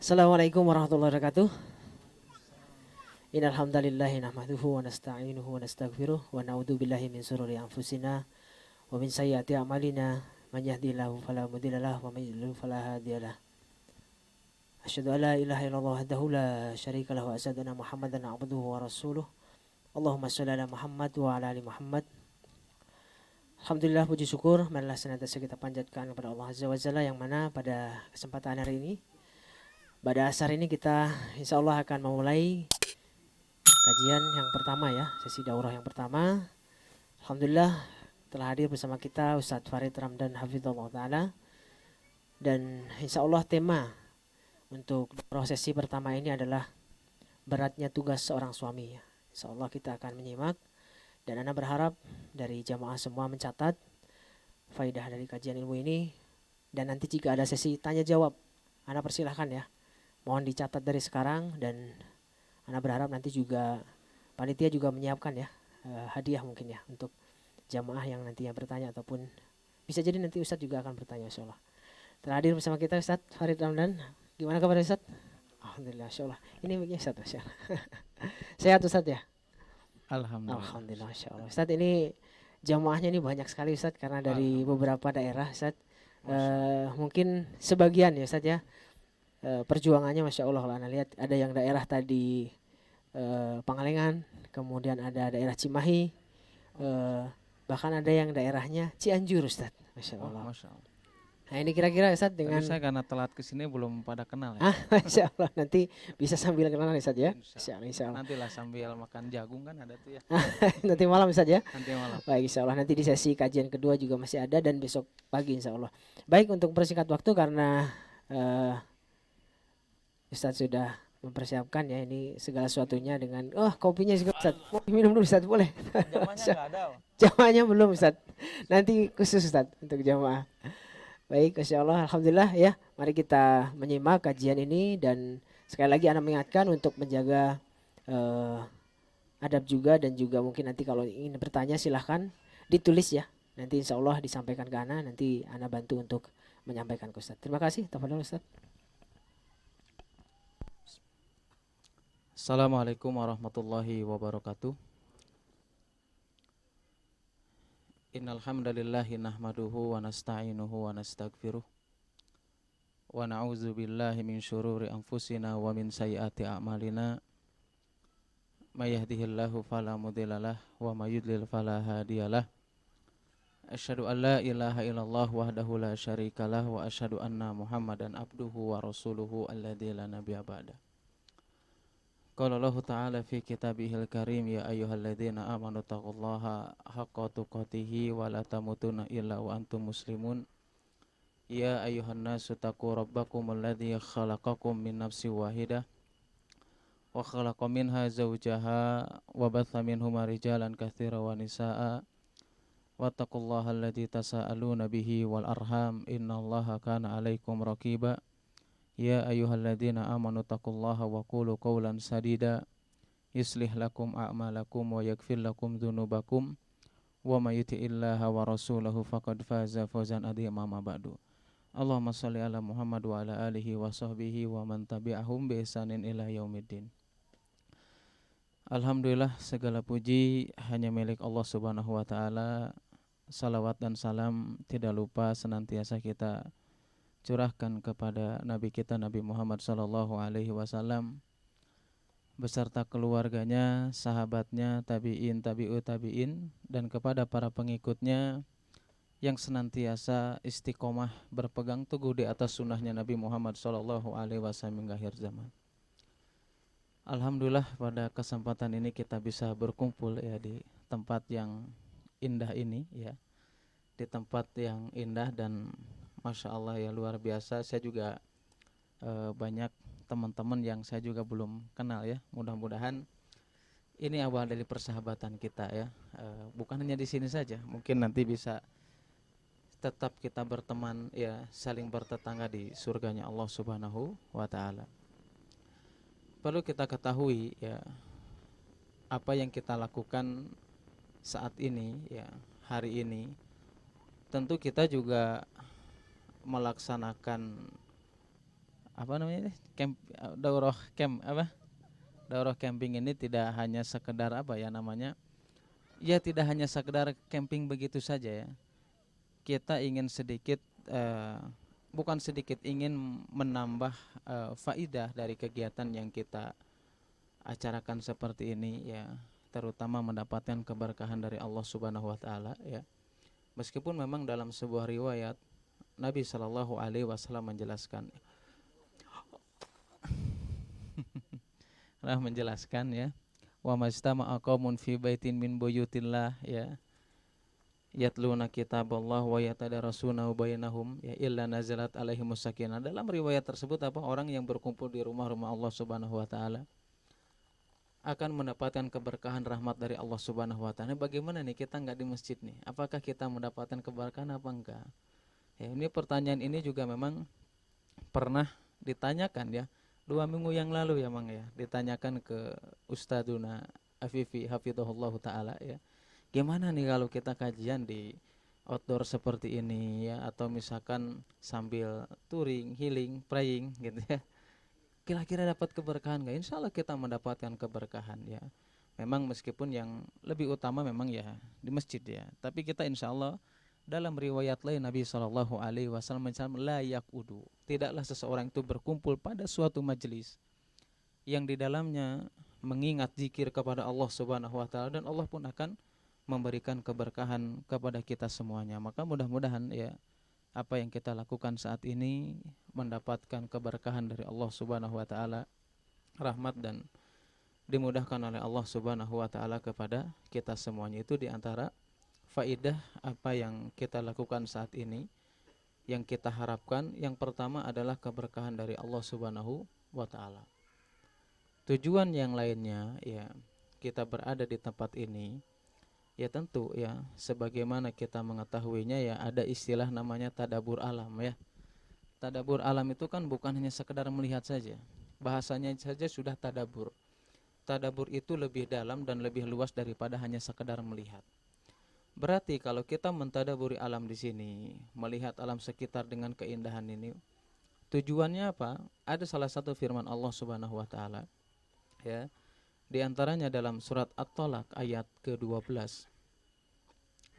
Assalamualaikum warahmatullahi wabarakatuh. Innal hamdalillahi nahmaduhu wa nasta'inuhu wa nastaghfiruh wa na'udzu billahi min shururi anfusina wa min sayyiati a'malina. Man yahdihillahu fala mudhillalah wa man yudlil fala hadiyalah. Asyhadu an la ilaha illallah wahdahu la syarika lahu wa asyhadu anna Muhammadan abduhu wa rasuluh. Allahumma shalli ala Muhammad wa ala ali Muhammad. Alhamdulillah, puji syukur marilah senantiasa kita panjatkan kepada Allah Azza wa Jalla, yang mana pada kesempatan hari ini, pada asar ini, kita insya Allah akan memulai kajian yang pertama ya, sesi daurah yang pertama. Alhamdulillah telah hadir bersama kita Ustadz Farid Ramdan Hafizullah Ta'ala. Dan insya Allah tema untuk daurah sesi pertama ini adalah beratnya tugas seorang suami ya. Insya Allah kita akan menyimak, dan Ana berharap dari jamaah semua mencatat faidah dari kajian ilmu ini. Dan nanti jika ada sesi tanya jawab, Ana persilahkan ya, mohon dicatat dari sekarang. Dan Ana berharap nanti juga panitia juga menyiapkan ya hadiah mungkin ya untuk jamaah yang nantinya bertanya, ataupun bisa jadi nanti Ustadz juga akan bertanya insyaallah. Telah hadir bersama kita Ustadz Farid Ramdan. Gimana kabar Ustadz? Alhamdulillah insyaallah. Ini mic-nya Ustadz, masyaallah. Sehat Ustadz ya? Alhamdulillah. Alhamdulillah insyaallah. Ustadz, ini jamaahnya ini banyak sekali Ustadz, karena dari Alhamdulillah. beberapa daerah Ustadz. Masya Allah. Mungkin sebagian ya Ustadz ya, perjuangannya Masya Allah. Kalau Anda lihat ada yang daerah tadi Pangalengan, kemudian ada daerah Cimahi, eh, bahkan ada yang daerahnya Cianjur Ustadz, Masya Oh, Allah. Masya Allah. Nah ini kira-kira Ustadz Tapi dengan saya karena telat kesini belum pada kenal ya. Masya Allah, nanti bisa sambil kenalan Ustadz ya. Insya Insya Allah, Allah. insya Allah. Nantilah sambil makan jagung kan ada tuh ya. Nanti malam Ustadz ya. Nanti malam. Baik, insya Allah nanti di sesi kajian kedua juga masih ada, dan besok pagi insya Allah. Baik, untuk persingkat waktu karena eh, Ustadz sudah mempersiapkan ya ini segala sesuatunya dengan kopinya juga Ustadz. Mau minum dulu Ustadz, boleh? Jamanya nggak ada. Jamaahnya belum Ustadz. Nanti khusus Ustadz untuk jamaah. Baik, Insya Allah, Alhamdulillah ya. Mari kita menyimak kajian ini, dan sekali lagi Ana mengingatkan untuk menjaga eh, adab juga, dan juga mungkin nanti kalau ingin bertanya silahkan ditulis ya. Nanti Insya Allah disampaikan ke Ana, nanti Ana bantu untuk menyampaikan ke Ustadz. Terima kasih. Tafadhol Ustadz. Assalamualaikum warahmatullahi wabarakatuh. Innal hamdalillahi nahmaduhu wa nasta'inuhu wa nastaghfiruh. Wa na'udzu billahi min syururi anfusina wa min sayyiati a'malina. May yahdihillahu fala mudhillalah wa may yudlil fala hadiyalah. Asyhadu an la ilaha illallah wahdahu la syarikalah wa asyhadu anna Muhammadan abduhu wa rasuluhu alladzi la nabiyya ba'da. Qala Allah ta'ala fi kitabihil karim ya ayyuhalladzina amanu taqullaha haqqa tuqatih wa la tamutunna illa wa antum muslimun. Ya ayyuhan nasu taqu rabbakumul ladzi khalaqakum min nafsin wahidah wa khalaqa minha zawjaha wa batha minhuma rijalan katsiran wa nisaa'a. Wattaqullaha alladzi tasaaluna bihi wal arham innallaha kana 'alaikum raqiba. Ya ayyuhalladzina amanu taqullaha wa qulu qawlan sadida yuslih lakum a'malakum wa yaghfir lakum dzunubakum wa may yuti'illaha wa rasulahu faqad faza fawzan 'azima ma ba'du. Allahumma shalli ala Muhammad wa ala alihi wa sahbihi wa man tabi'ahum bi ihsanin ila yaumiddin. Alhamdulillah, segala puji hanya milik Allah Subhanahu wa taala. Salawat dan salam tidak lupa senantiasa kita curahkan kepada Nabi kita Nabi Muhammad sallallahu alaihi wasallam beserta keluarganya, sahabatnya, tabi'in, tabi'ut tabi'in, dan kepada para pengikutnya yang senantiasa istiqomah berpegang teguh di atas sunnahnya Nabi Muhammad sallallahu alaihi wasallam hingga akhir zaman. Alhamdulillah, pada kesempatan ini kita bisa berkumpul ya di tempat yang indah ini ya, di tempat yang indah dan Masya Allah ya, luar biasa. Saya juga banyak teman-teman yang saya juga belum kenal ya. Mudah-mudahan ini awal dari persahabatan kita ya. Bukan hanya di sini saja, mungkin nanti bisa tetap kita berteman ya, saling bertetangga di surganya Allah Subhanahu wa taala. Perlu kita ketahui ya, apa yang kita lakukan saat ini ya, hari ini, tentu kita juga melaksanakan apa namanya camp daurah camp apa daurah camping ini tidak hanya sekedar apa ya namanya, ya tidak hanya sekedar camping begitu saja ya. Kita ingin sedikit bukan sedikit, ingin menambah faidah dari kegiatan yang kita acarakan seperti ini ya, terutama mendapatkan keberkahan dari Allah Subhanahu wa taala ya. Meskipun memang dalam sebuah riwayat Nabi Shallallahu alaihi wasallam menjelaskan ya, wa majtama'a qaumun fi baitin min buyutillah ya, yatluna kitaballah wa yatadarasuna bainahum ya illa nazalat alaihimus sakinah. Dalam riwayat tersebut apa, orang yang berkumpul di rumah-rumah Allah Subhanahu wa taala akan mendapatkan keberkahan rahmat dari Allah Subhanahu wa taala. Bagaimana nih kita enggak di masjid nih? Apakah kita mendapatkan keberkahan apa enggak? Ya, ini pertanyaan ini juga memang pernah ditanyakan ya 2 minggu yang lalu ya Mang ya, ditanyakan ke Ustadzuna Afifi hafizahullah taala ya. Gimana nih kalau kita kajian di outdoor seperti ini ya, atau misalkan sambil touring, healing, praying gitu ya. Kira-kira dapat keberkahan nggak? Insya Allah kita mendapatkan keberkahan ya. Memang meskipun yang lebih utama memang ya di masjid ya. Tapi kita insya Allah dalam riwayat lain Nabi Shallallahu Alaihi Wasallam mencatat la yakudu, tidaklah seseorang itu berkumpul pada suatu majelis yang di dalamnya mengingat zikir kepada Allah Subhanahu Wa Taala, dan Allah pun akan memberikan keberkahan kepada kita semuanya. Maka mudah-mudahan ya apa yang kita lakukan saat ini mendapatkan keberkahan dari Allah Subhanahu wa taala, rahmat, dan dimudahkan oleh Allah Subhanahu wa taala kepada kita semuanya. Itu di antara faidah apa yang kita lakukan saat ini, yang kita harapkan. Yang pertama adalah keberkahan dari Allah Subhanahu wa taala. Tujuan yang lainnya ya kita berada di tempat ini ya tentu ya sebagaimana kita mengetahuinya ya, ada istilah namanya tadabur alam ya. Tadabur alam itu kan bukan hanya sekedar melihat saja. Bahasanya saja sudah tadabur. Tadabur itu lebih dalam dan lebih luas daripada hanya sekedar melihat. Berarti kalau kita mentadaburi alam di sini, melihat alam sekitar dengan keindahan ini, tujuannya apa? Ada salah satu firman Allah Subhanahu wa taala ya. Di antaranya dalam surat At-Talaq ayat ke-12.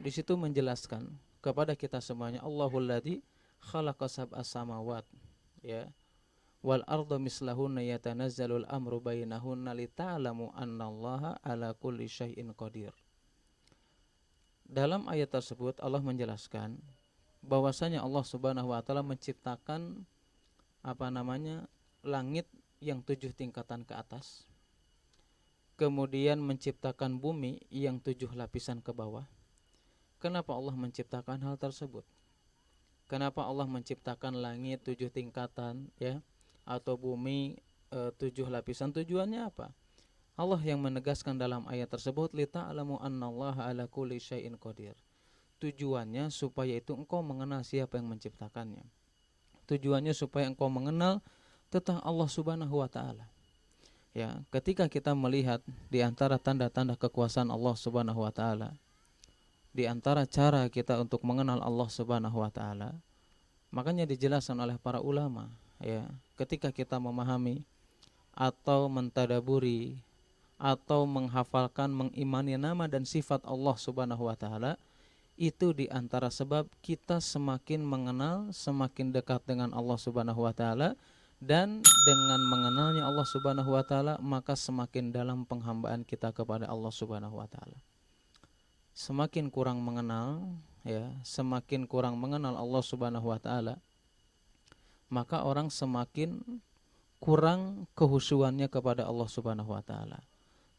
Di situ menjelaskan kepada kita semuanya, Allahul ladzi khalaqa sab'as samawat ya wal arda mislahunna yatanazzalul amru bainahunna lita'lamu annallaha ala kulli syai'in qadir. Dalam ayat tersebut Allah menjelaskan bahwasanya Allah Subhanahu wa taala menciptakan langit yang 7 tingkatan ke atas, kemudian menciptakan bumi yang 7 lapisan ke bawah. Kenapa Allah menciptakan hal tersebut? Kenapa Allah menciptakan langit 7 tingkatan ya, atau bumi 7 lapisan? Tujuannya apa? Allah yang menegaskan dalam ayat tersebut, lita'lamu annallaha ala kulli syai'in qadir. Tujuannya supaya itu engkau mengenal siapa yang menciptakannya. Tujuannya supaya engkau mengenal tentang Allah Subhanahu wa taala. Ya, ketika kita melihat di antara tanda-tanda kekuasaan Allah Subhanahu wa taala, di antara cara kita untuk mengenal Allah Subhanahu wa taala, makanya dijelaskan oleh para ulama ya, ketika kita memahami atau mentadaburi atau menghafalkan, mengimani nama dan sifat Allah Subhanahu wa taala, itu di antara sebab kita semakin mengenal, semakin dekat dengan Allah Subhanahu wa taala, dan dengan mengenalnya Allah Subhanahu wa taala maka semakin dalam penghambaan kita kepada Allah Subhanahu wa taala. Semakin kurang mengenal ya, semakin kurang mengenal Allah Subhanahu wa taala, maka orang semakin kurang kehusuannya kepada Allah Subhanahu wa taala.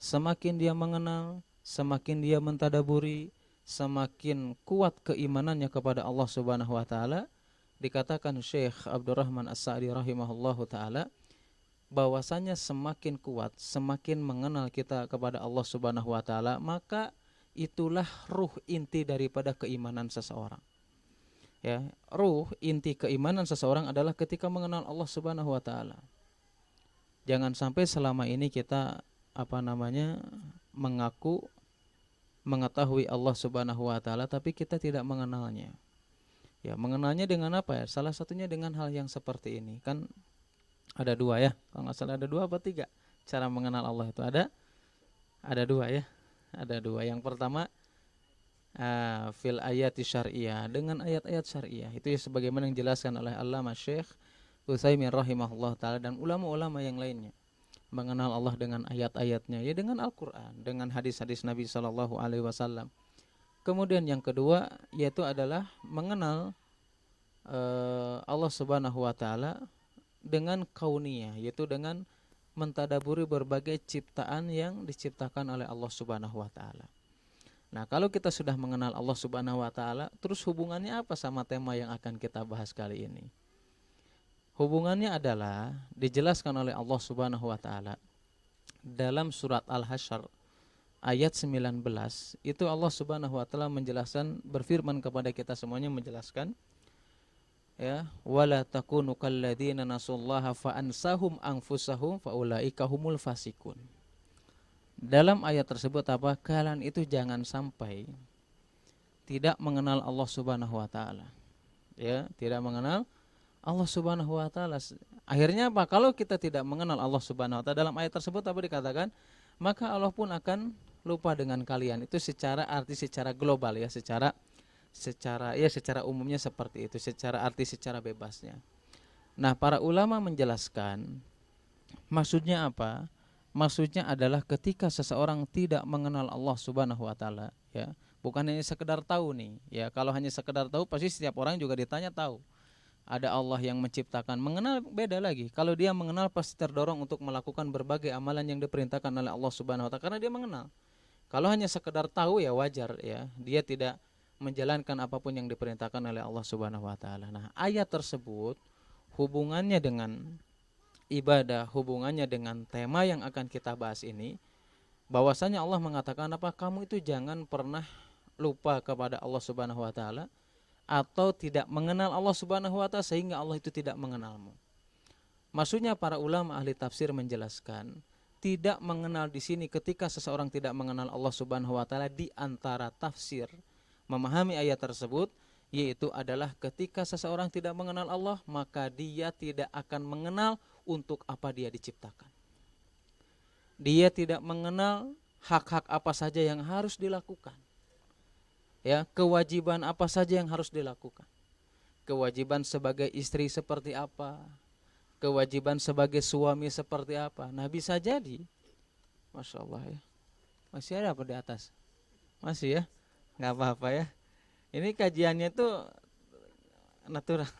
Semakin dia mengenal, semakin dia mentadaburi, semakin kuat keimanannya kepada Allah Subhanahu wa taala. Dikatakan Syekh Abdurrahman As-Sa'di rahimahullahu taala bahwasanya semakin kuat, semakin mengenal kita kepada Allah Subhanahu wa taala, maka itulah ruh inti daripada keimanan seseorang. Ya, ruh inti keimanan seseorang adalah ketika mengenal Allah Subhanahu wa taala. Jangan sampai selama ini kita mengaku mengetahui Allah Subhanahu wa taala tapi kita tidak mengenalnya. Ya, mengenalnya dengan apa ya? Salah satunya dengan hal yang seperti ini. Kan Ada dua ya, kalau nggak salah ada dua apa tiga cara mengenal Allah itu. Ada dua ya, ada dua. Yang pertama fil ayati syariah, dengan ayat-ayat syariah. Itu ya sebagaimana yang dijelaskan oleh Allamah Syekh Utsaimin rahimahullah taala dan ulama-ulama yang lainnya. Mengenal Allah dengan ayat-ayatnya, ya dengan Al-Qur'an, dengan hadis-hadis Nabi sallallahu alaihi wasallam. Kemudian yang kedua yaitu adalah mengenal Allah Subhanahu wa taala dengan kauniyah, yaitu dengan mentadaburi berbagai ciptaan yang diciptakan oleh Allah Subhanahu wa taala. Nah, kalau kita sudah mengenal Allah Subhanahu wa taala, terus hubungannya apa sama tema yang akan kita bahas kali ini? Hubungannya adalah dijelaskan oleh Allah Subhanahu wa taala dalam surat Al-Hasyr ayat 19. Itu Allah Subhanahu wa taala menjelaskan, berfirman kepada kita semuanya, menjelaskan ya, wala takunu kalladzina nasullaha fa ansahum anfusahum faulaika humul fasikun. Dalam ayat tersebut apa? Kalian itu jangan sampai tidak mengenal Allah Subhanahu wa taala. Ya, tidak mengenal Allah Subhanahu wa taala. Akhirnya apa? Kalau kita tidak mengenal Allah Subhanahu wa taala, dalam ayat tersebut apa dikatakan? Maka Allah pun akan lupa dengan kalian. Itu secara arti secara global ya, secara umumnya seperti itu, secara arti secara bebasnya. Nah, para ulama menjelaskan maksudnya apa? Maksudnya adalah ketika seseorang tidak mengenal Allah Subhanahu wa taala, ya, bukan hanya sekedar tahu nih, ya. Kalau hanya sekedar tahu pasti setiap orang juga ditanya tahu. Ada Allah yang menciptakan. Mengenal beda lagi. Kalau dia mengenal pasti terdorong untuk melakukan berbagai amalan yang diperintahkan oleh Allah Subhanahu wa taala karena dia mengenal. Kalau hanya sekedar tahu ya wajar ya, dia tidak menjalankan apapun yang diperintahkan oleh Allah Subhanahu wa taala. Nah, ayat tersebut hubungannya dengan ibadah, hubungannya dengan tema yang akan kita bahas ini, bahwasanya Allah mengatakan apa? Kamu itu jangan pernah lupa kepada Allah Subhanahu wa taala atau tidak mengenal Allah Subhanahu wa taala sehingga Allah itu tidak mengenalmu. Maksudnya para ulama ahli tafsir menjelaskan, tidak mengenal di sini ketika seseorang tidak mengenal Allah Subhanahu wa taala di antara tafsir memahami ayat tersebut, yaitu adalah ketika seseorang tidak mengenal Allah, maka dia tidak akan mengenal untuk apa dia diciptakan. Dia tidak mengenal hak-hak apa saja yang harus dilakukan. Ya, kewajiban apa saja yang harus dilakukan. Kewajiban sebagai istri seperti apa? Kewajiban sebagai suami seperti apa? Nah, bisa jadi, Masya Allah ya. Masih ada apa di atas? Masih ya? Nggak apa-apa ya. Ini kajiannya tuh natural.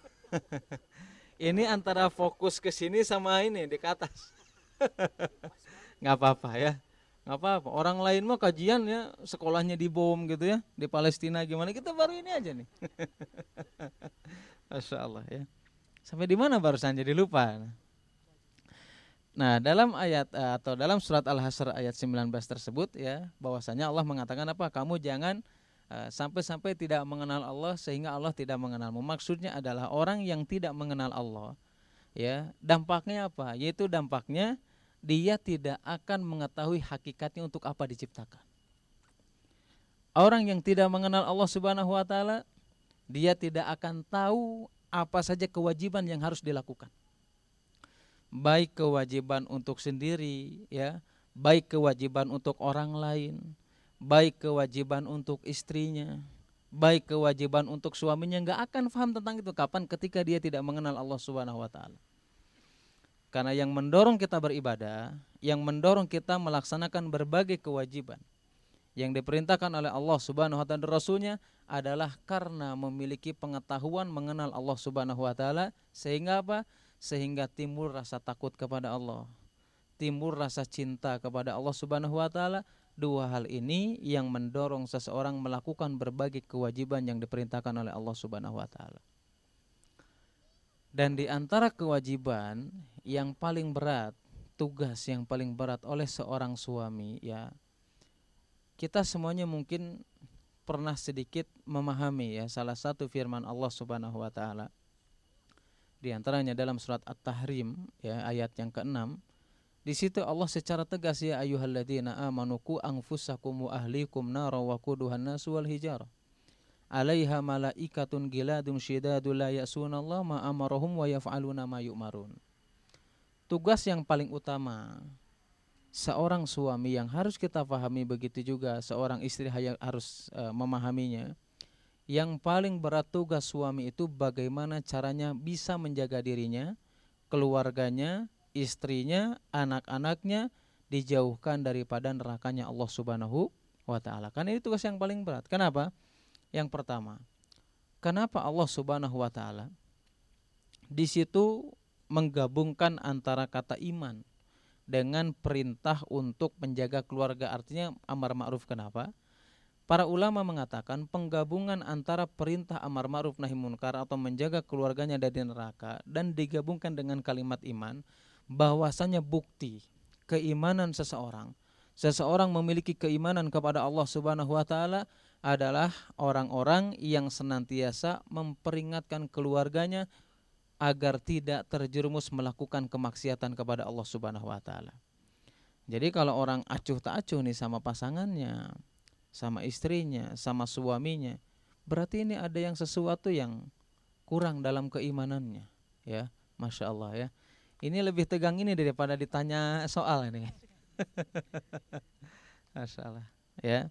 Ini antara fokus ke sini sama ini di atas. Nggak apa-apa ya. Nggak apa-apa. Orang lain mah kajian ya sekolahnya dibom gitu ya, di Palestina gimana, kita baru ini aja nih. Masya Allah ya. Sampai di mana barusan jadi lupa. Nah, dalam ayat atau dalam surat Al-Hasyr ayat 19 tersebut ya, bahwasanya Allah mengatakan apa? Kamu jangan sampai-sampai tidak mengenal Allah sehingga Allah tidak mengenalmu. Maksudnya adalah orang yang tidak mengenal Allah, ya, dampaknya apa? Yaitu dampaknya dia tidak akan mengetahui hakikatnya untuk apa diciptakan. Orang yang tidak mengenal Allah Subhanahu wa taala, dia tidak akan tahu apa saja kewajiban yang harus dilakukan. Baik kewajiban untuk sendiri, ya, baik kewajiban untuk orang lain, baik kewajiban untuk istrinya, baik kewajiban untuk suaminya, nggak akan paham tentang itu. Kapan? Ketika dia tidak mengenal Allah Subhanahu wa taala. Karena yang mendorong kita beribadah, yang mendorong kita melaksanakan berbagai kewajiban yang diperintahkan oleh Allah Subhanahu wa taala dan Rasulnya adalah karena memiliki pengetahuan mengenal Allah Subhanahu wa taala, sehingga apa? Sehingga timbul rasa takut kepada Allah, timbul rasa cinta kepada Allah Subhanahu wa taala. Dua hal ini yang mendorong seseorang melakukan berbagai kewajiban yang diperintahkan oleh Allah Subhanahu wa taala. Dan di antara kewajiban yang paling berat, tugas yang paling berat oleh seorang suami, ya, kita semuanya mungkin pernah sedikit memahami ya salah satu firman Allah Subhanahu wa taala. Di antaranya dalam surat At-Tahrim ya ayat yang ke-6. Di situ Allah secara tegas, ya ayyuhalladzina amanu qu anfusakum wa ahlikum nara wa quduhan nasu wal hijarah. 'Alaiha malaikatun giladun syidadun la ya'sunallaha ma amarahum wa yaf'aluna ma yu'marun. tugas yang paling utama seorang suami yang harus kita pahami, begitu juga seorang istri harus memahaminya. Yang paling berat tugas suami itu bagaimana caranya bisa menjaga dirinya, keluarganya, istrinya, anak-anaknya dijauhkan daripada nerakanya Allah Subhanahu wa taala. Karena ini tugas yang paling berat. Kenapa? Yang pertama, kenapa Allah Subhanahu wa taala di situ menggabungkan antara kata iman dengan perintah untuk menjaga keluarga, artinya amar ma'ruf. Kenapa? Para ulama mengatakan penggabungan antara perintah amar ma'ruf nahi munkar atau menjaga keluarganya dari neraka dan digabungkan dengan kalimat iman, bahwasanya bukti keimanan seseorang memiliki keimanan kepada Allah Subhanahu wa taala adalah orang-orang yang senantiasa memperingatkan keluarganya agar tidak terjerumus melakukan kemaksiatan kepada Allah Subhanahu wa taala. Jadi kalau orang acuh tak acuh nih sama pasangannya, sama istrinya, sama suaminya, berarti ini ada yang sesuatu yang kurang dalam keimanannya, ya. Masya Allah ya. Ini lebih tegang ini daripada ditanya soal ini. Masya Allah ya.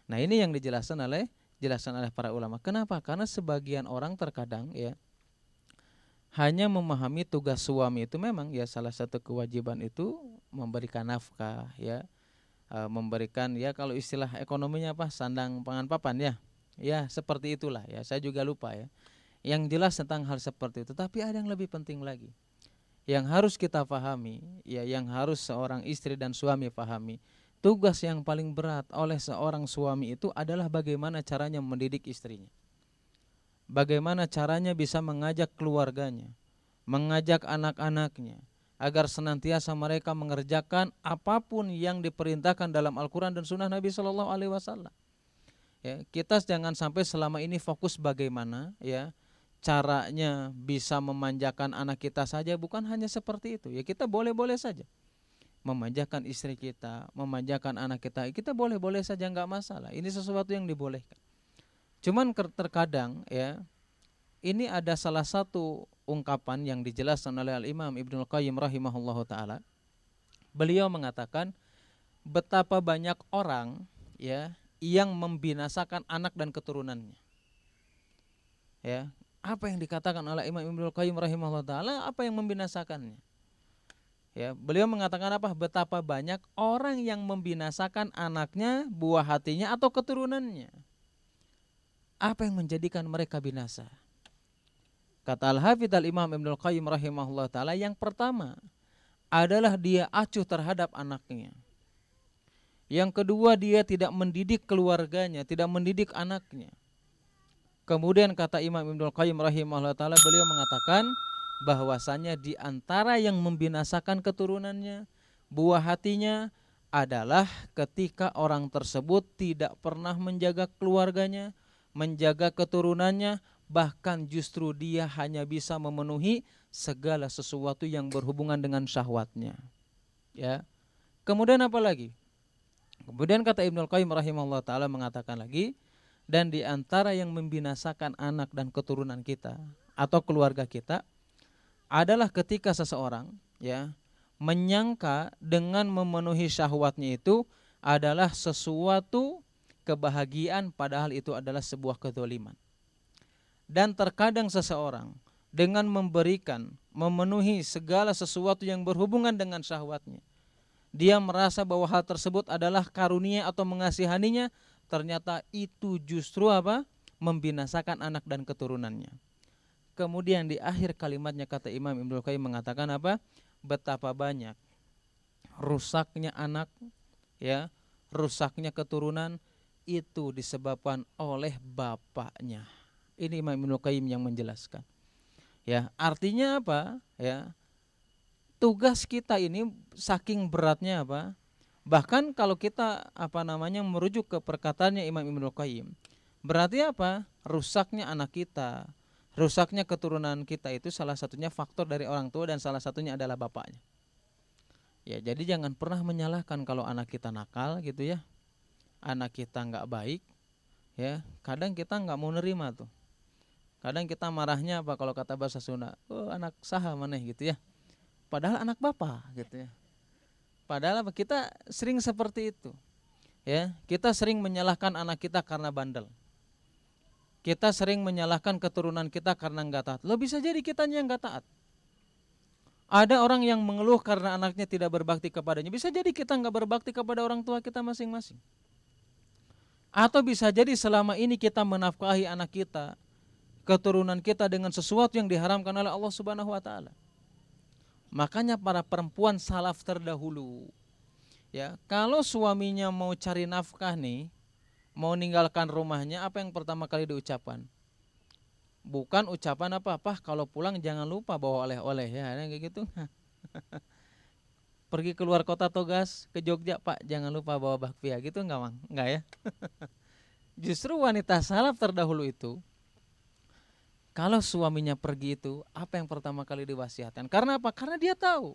Nah ini yang dijelaskan oleh para ulama. Kenapa? Karena sebagian orang terkadang ya hanya memahami tugas suami itu memang ya salah satu kewajiban itu memberikan nafkah ya, memberikan ya kalau istilah ekonominya apa, sandang pangan papan ya. Ya seperti itulah ya, saya juga lupa ya. Yang jelas tentang hal seperti itu, tapi ada yang lebih penting lagi yang harus kita pahami ya, yang harus seorang istri dan suami pahami. Tugas yang paling berat oleh seorang suami itu adalah bagaimana caranya mendidik istrinya, bagaimana caranya bisa mengajak keluarganya, mengajak anak-anaknya agar senantiasa mereka mengerjakan apapun yang diperintahkan dalam Al-Quran dan Sunnah Nabi Shallallahu Alaihi Wasallam. Ya, kita jangan sampai selama ini fokus bagaimana ya caranya bisa memanjakan anak kita saja, bukan hanya seperti itu. Ya kita boleh-boleh saja memanjakan istri kita, memanjakan anak kita boleh-boleh saja, nggak masalah. Ini sesuatu yang dibolehkan. Cuman terkadang ya ini ada salah satu ungkapan yang dijelaskan oleh Al-Imam Ibnul Qayyim rahimahullahu taala. Beliau mengatakan betapa banyak orang ya yang membinasakan anak dan keturunannya. Ya, apa yang dikatakan oleh Imam Ibnul Qayyim rahimahullahu taala, apa yang membinasakannya? Ya, beliau mengatakan apa? Betapa banyak orang yang membinasakan anaknya, buah hatinya atau keturunannya. Apa yang menjadikan mereka binasa? Kata Al-Hafidz Al-Imam Ibnul Qayyim rahimahullah ta'ala, yang pertama adalah dia acuh terhadap anaknya. Yang kedua, dia tidak mendidik keluarganya, tidak mendidik anaknya. Kemudian kata Imam Ibnul Qayyim rahimahullah ta'ala, beliau mengatakan bahwasanya di antara yang membinasakan keturunannya, buah hatinya adalah ketika orang tersebut tidak pernah menjaga keluarganya, menjaga keturunannya, bahkan justru dia hanya bisa memenuhi segala sesuatu yang berhubungan dengan syahwatnya. Ya. Kemudian apa lagi? Kemudian kata Ibnul Qayyim rahimahullah ta'ala mengatakan lagi, dan di antara yang membinasakan anak dan keturunan kita atau keluarga kita adalah ketika seseorang ya menyangka dengan memenuhi syahwatnya itu adalah sesuatu kebahagiaan, padahal itu adalah sebuah kezaliman. Dan terkadang seseorang dengan memberikan, memenuhi segala sesuatu yang berhubungan dengan syahwatnya, dia merasa bahwa hal tersebut adalah karunia atau mengasihaninya, ternyata itu justru apa? Membinasakan anak dan keturunannya. Kemudian di akhir kalimatnya kata Imam Ibnul Qayyim mengatakan apa? Betapa banyak rusaknya anak, ya, rusaknya keturunan itu disebabkan oleh bapaknya. Ini Imam Ibnul Qayyim yang menjelaskan. Ya, artinya apa? Ya, tugas kita ini saking beratnya apa? Bahkan kalau kita merujuk ke perkataannya Imam Ibnul Qayyim, berarti apa? Rusaknya anak kita, rusaknya keturunan kita itu salah satunya faktor dari orang tua dan salah satunya adalah bapaknya. Ya, jadi jangan pernah menyalahkan kalau anak kita nakal gitu ya. Anak kita nggak baik, ya. Kadang kita nggak mau nerima tuh. Kadang kita marahnya apa kalau kata bahasa Sunda, oh anak saha maneh gitu ya. padahal anak bapak gitu ya. Padahal apa? Kita sering seperti itu. Ya, kita sering menyalahkan anak kita karena bandel. Kita sering menyalahkan keturunan kita karena enggak taat. Lo bisa jadi kitanya yang enggak taat. Ada orang yang mengeluh karena anaknya tidak berbakti kepadanya. Bisa jadi kita enggak berbakti kepada orang tua kita masing-masing. Atau bisa jadi selama ini kita menafkahi anak kita, keturunan kita dengan sesuatu yang diharamkan oleh Allah Subhanahu wa taala. Makanya para perempuan salaf terdahulu, ya, kalau suaminya mau cari nafkah nih, mau ninggalkan rumahnya, apa yang pertama kali diucapkan? Bukan ucapan apa, "Pah, kalau pulang jangan lupa bawa oleh-oleh," ya, kayak gitu. Pergi keluar kota Togas ke Jogja, "Pak, jangan lupa bawa bakpia," gitu enggak, Mang? Enggak ya? Justru wanita salaf terdahulu itu, kalau suaminya pergi itu, apa yang pertama kali diwasiatkan? Karena apa? Karena dia tahu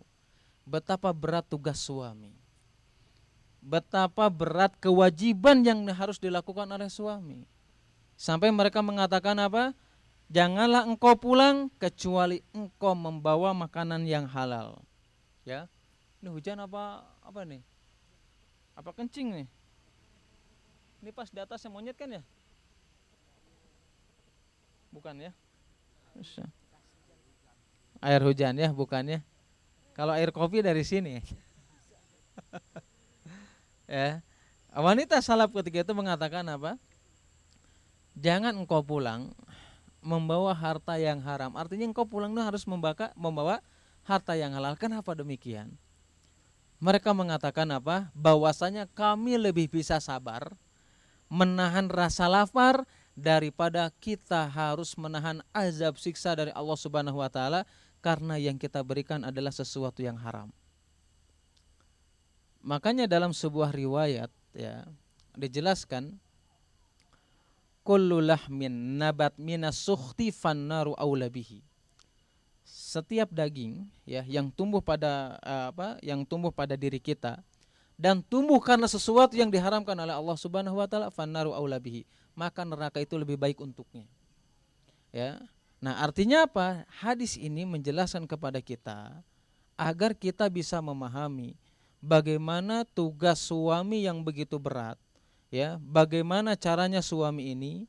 betapa berat tugas suami. Betapa berat kewajiban yang harus dilakukan oleh suami. Sampai mereka mengatakan apa? Janganlah engkau pulang kecuali engkau membawa makanan yang halal. Ya. Ini hujan apa nih? Apa kencing nih? Ini pas di atasnya monyet kan ya? Bukan ya? Air hujan ya, bukannya. Kalau air kopi dari sini. Ya. Wanita salaf ketika itu mengatakan apa? Jangan engkau pulang membawa harta yang haram. Artinya engkau pulang itu harus membawa harta yang halal. Kenapa demikian? Mereka mengatakan apa? Bahwasanya kami lebih bisa sabar menahan rasa lapar daripada kita harus menahan azab siksa dari Allah Subhanahu wa taala karena yang kita berikan adalah sesuatu yang haram. Makanya dalam sebuah riwayat ya dijelaskan kullu lahmin nabat minas sukhti fannaru aula bihi. Setiap daging ya yang tumbuh pada yang tumbuh pada diri kita dan tumbuh karena sesuatu yang diharamkan oleh Allah Subhanahu wa taala fannaru aula bihi, maka neraka itu lebih baik untuknya. Ya. Nah, artinya apa? Hadis ini menjelaskan kepada kita agar kita bisa memahami bagaimana tugas suami yang begitu berat, ya, bagaimana caranya suami ini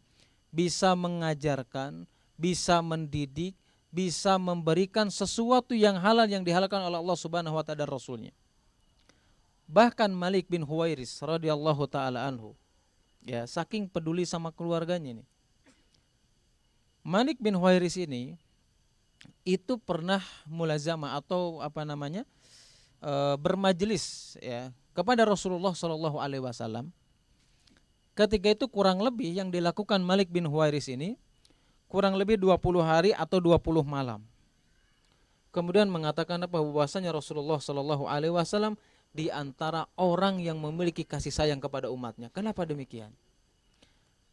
bisa mengajarkan, bisa mendidik, bisa memberikan sesuatu yang halal yang dihalalkan oleh Allah Subhanahu wa taala dan Rasulnya. Bahkan Malik bin Huwairis radhiyallahu taala anhu, ya, saking peduli sama keluarganya nih. Malik bin Huwairis ini itu pernah mulazamah atau bermajelis ya kepada Rasulullah Shallallahu Alaihi Wasallam. Ketika itu kurang lebih yang dilakukan Malik bin Huwairis ini kurang lebih 20 hari atau 20 malam. Kemudian mengatakan bahwasanya Rasulullah Shallallahu Alaihi Wasallam di antara orang yang memiliki kasih sayang kepada umatnya. Kenapa demikian?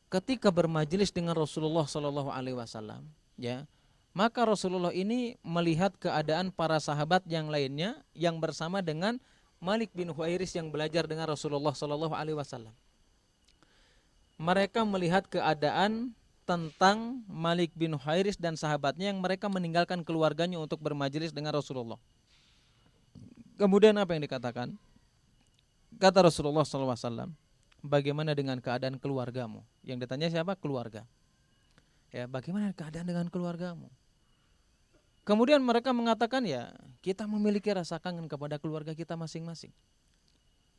Ketika bermajelis dengan Rasulullah Shallallahu Alaihi Wasallam, ya, maka Rasulullah ini melihat keadaan para sahabat yang lainnya yang bersama dengan Malik bin Huwairis yang belajar dengan Rasulullah Shallallahu Alaihi Wasallam. Mereka melihat keadaan tentang Malik bin Huwairis dan sahabatnya yang mereka meninggalkan keluarganya untuk bermajelis dengan Rasulullah. Kemudian apa yang dikatakan? Kata Rasulullah Shallallahu Alaihi Wasallam, bagaimana dengan keadaan keluargamu? Yang ditanya siapa? Keluarga. Ya, bagaimana keadaan dengan keluargamu? Kemudian mereka mengatakan, ya, kita memiliki rasa kangen kepada keluarga kita masing-masing.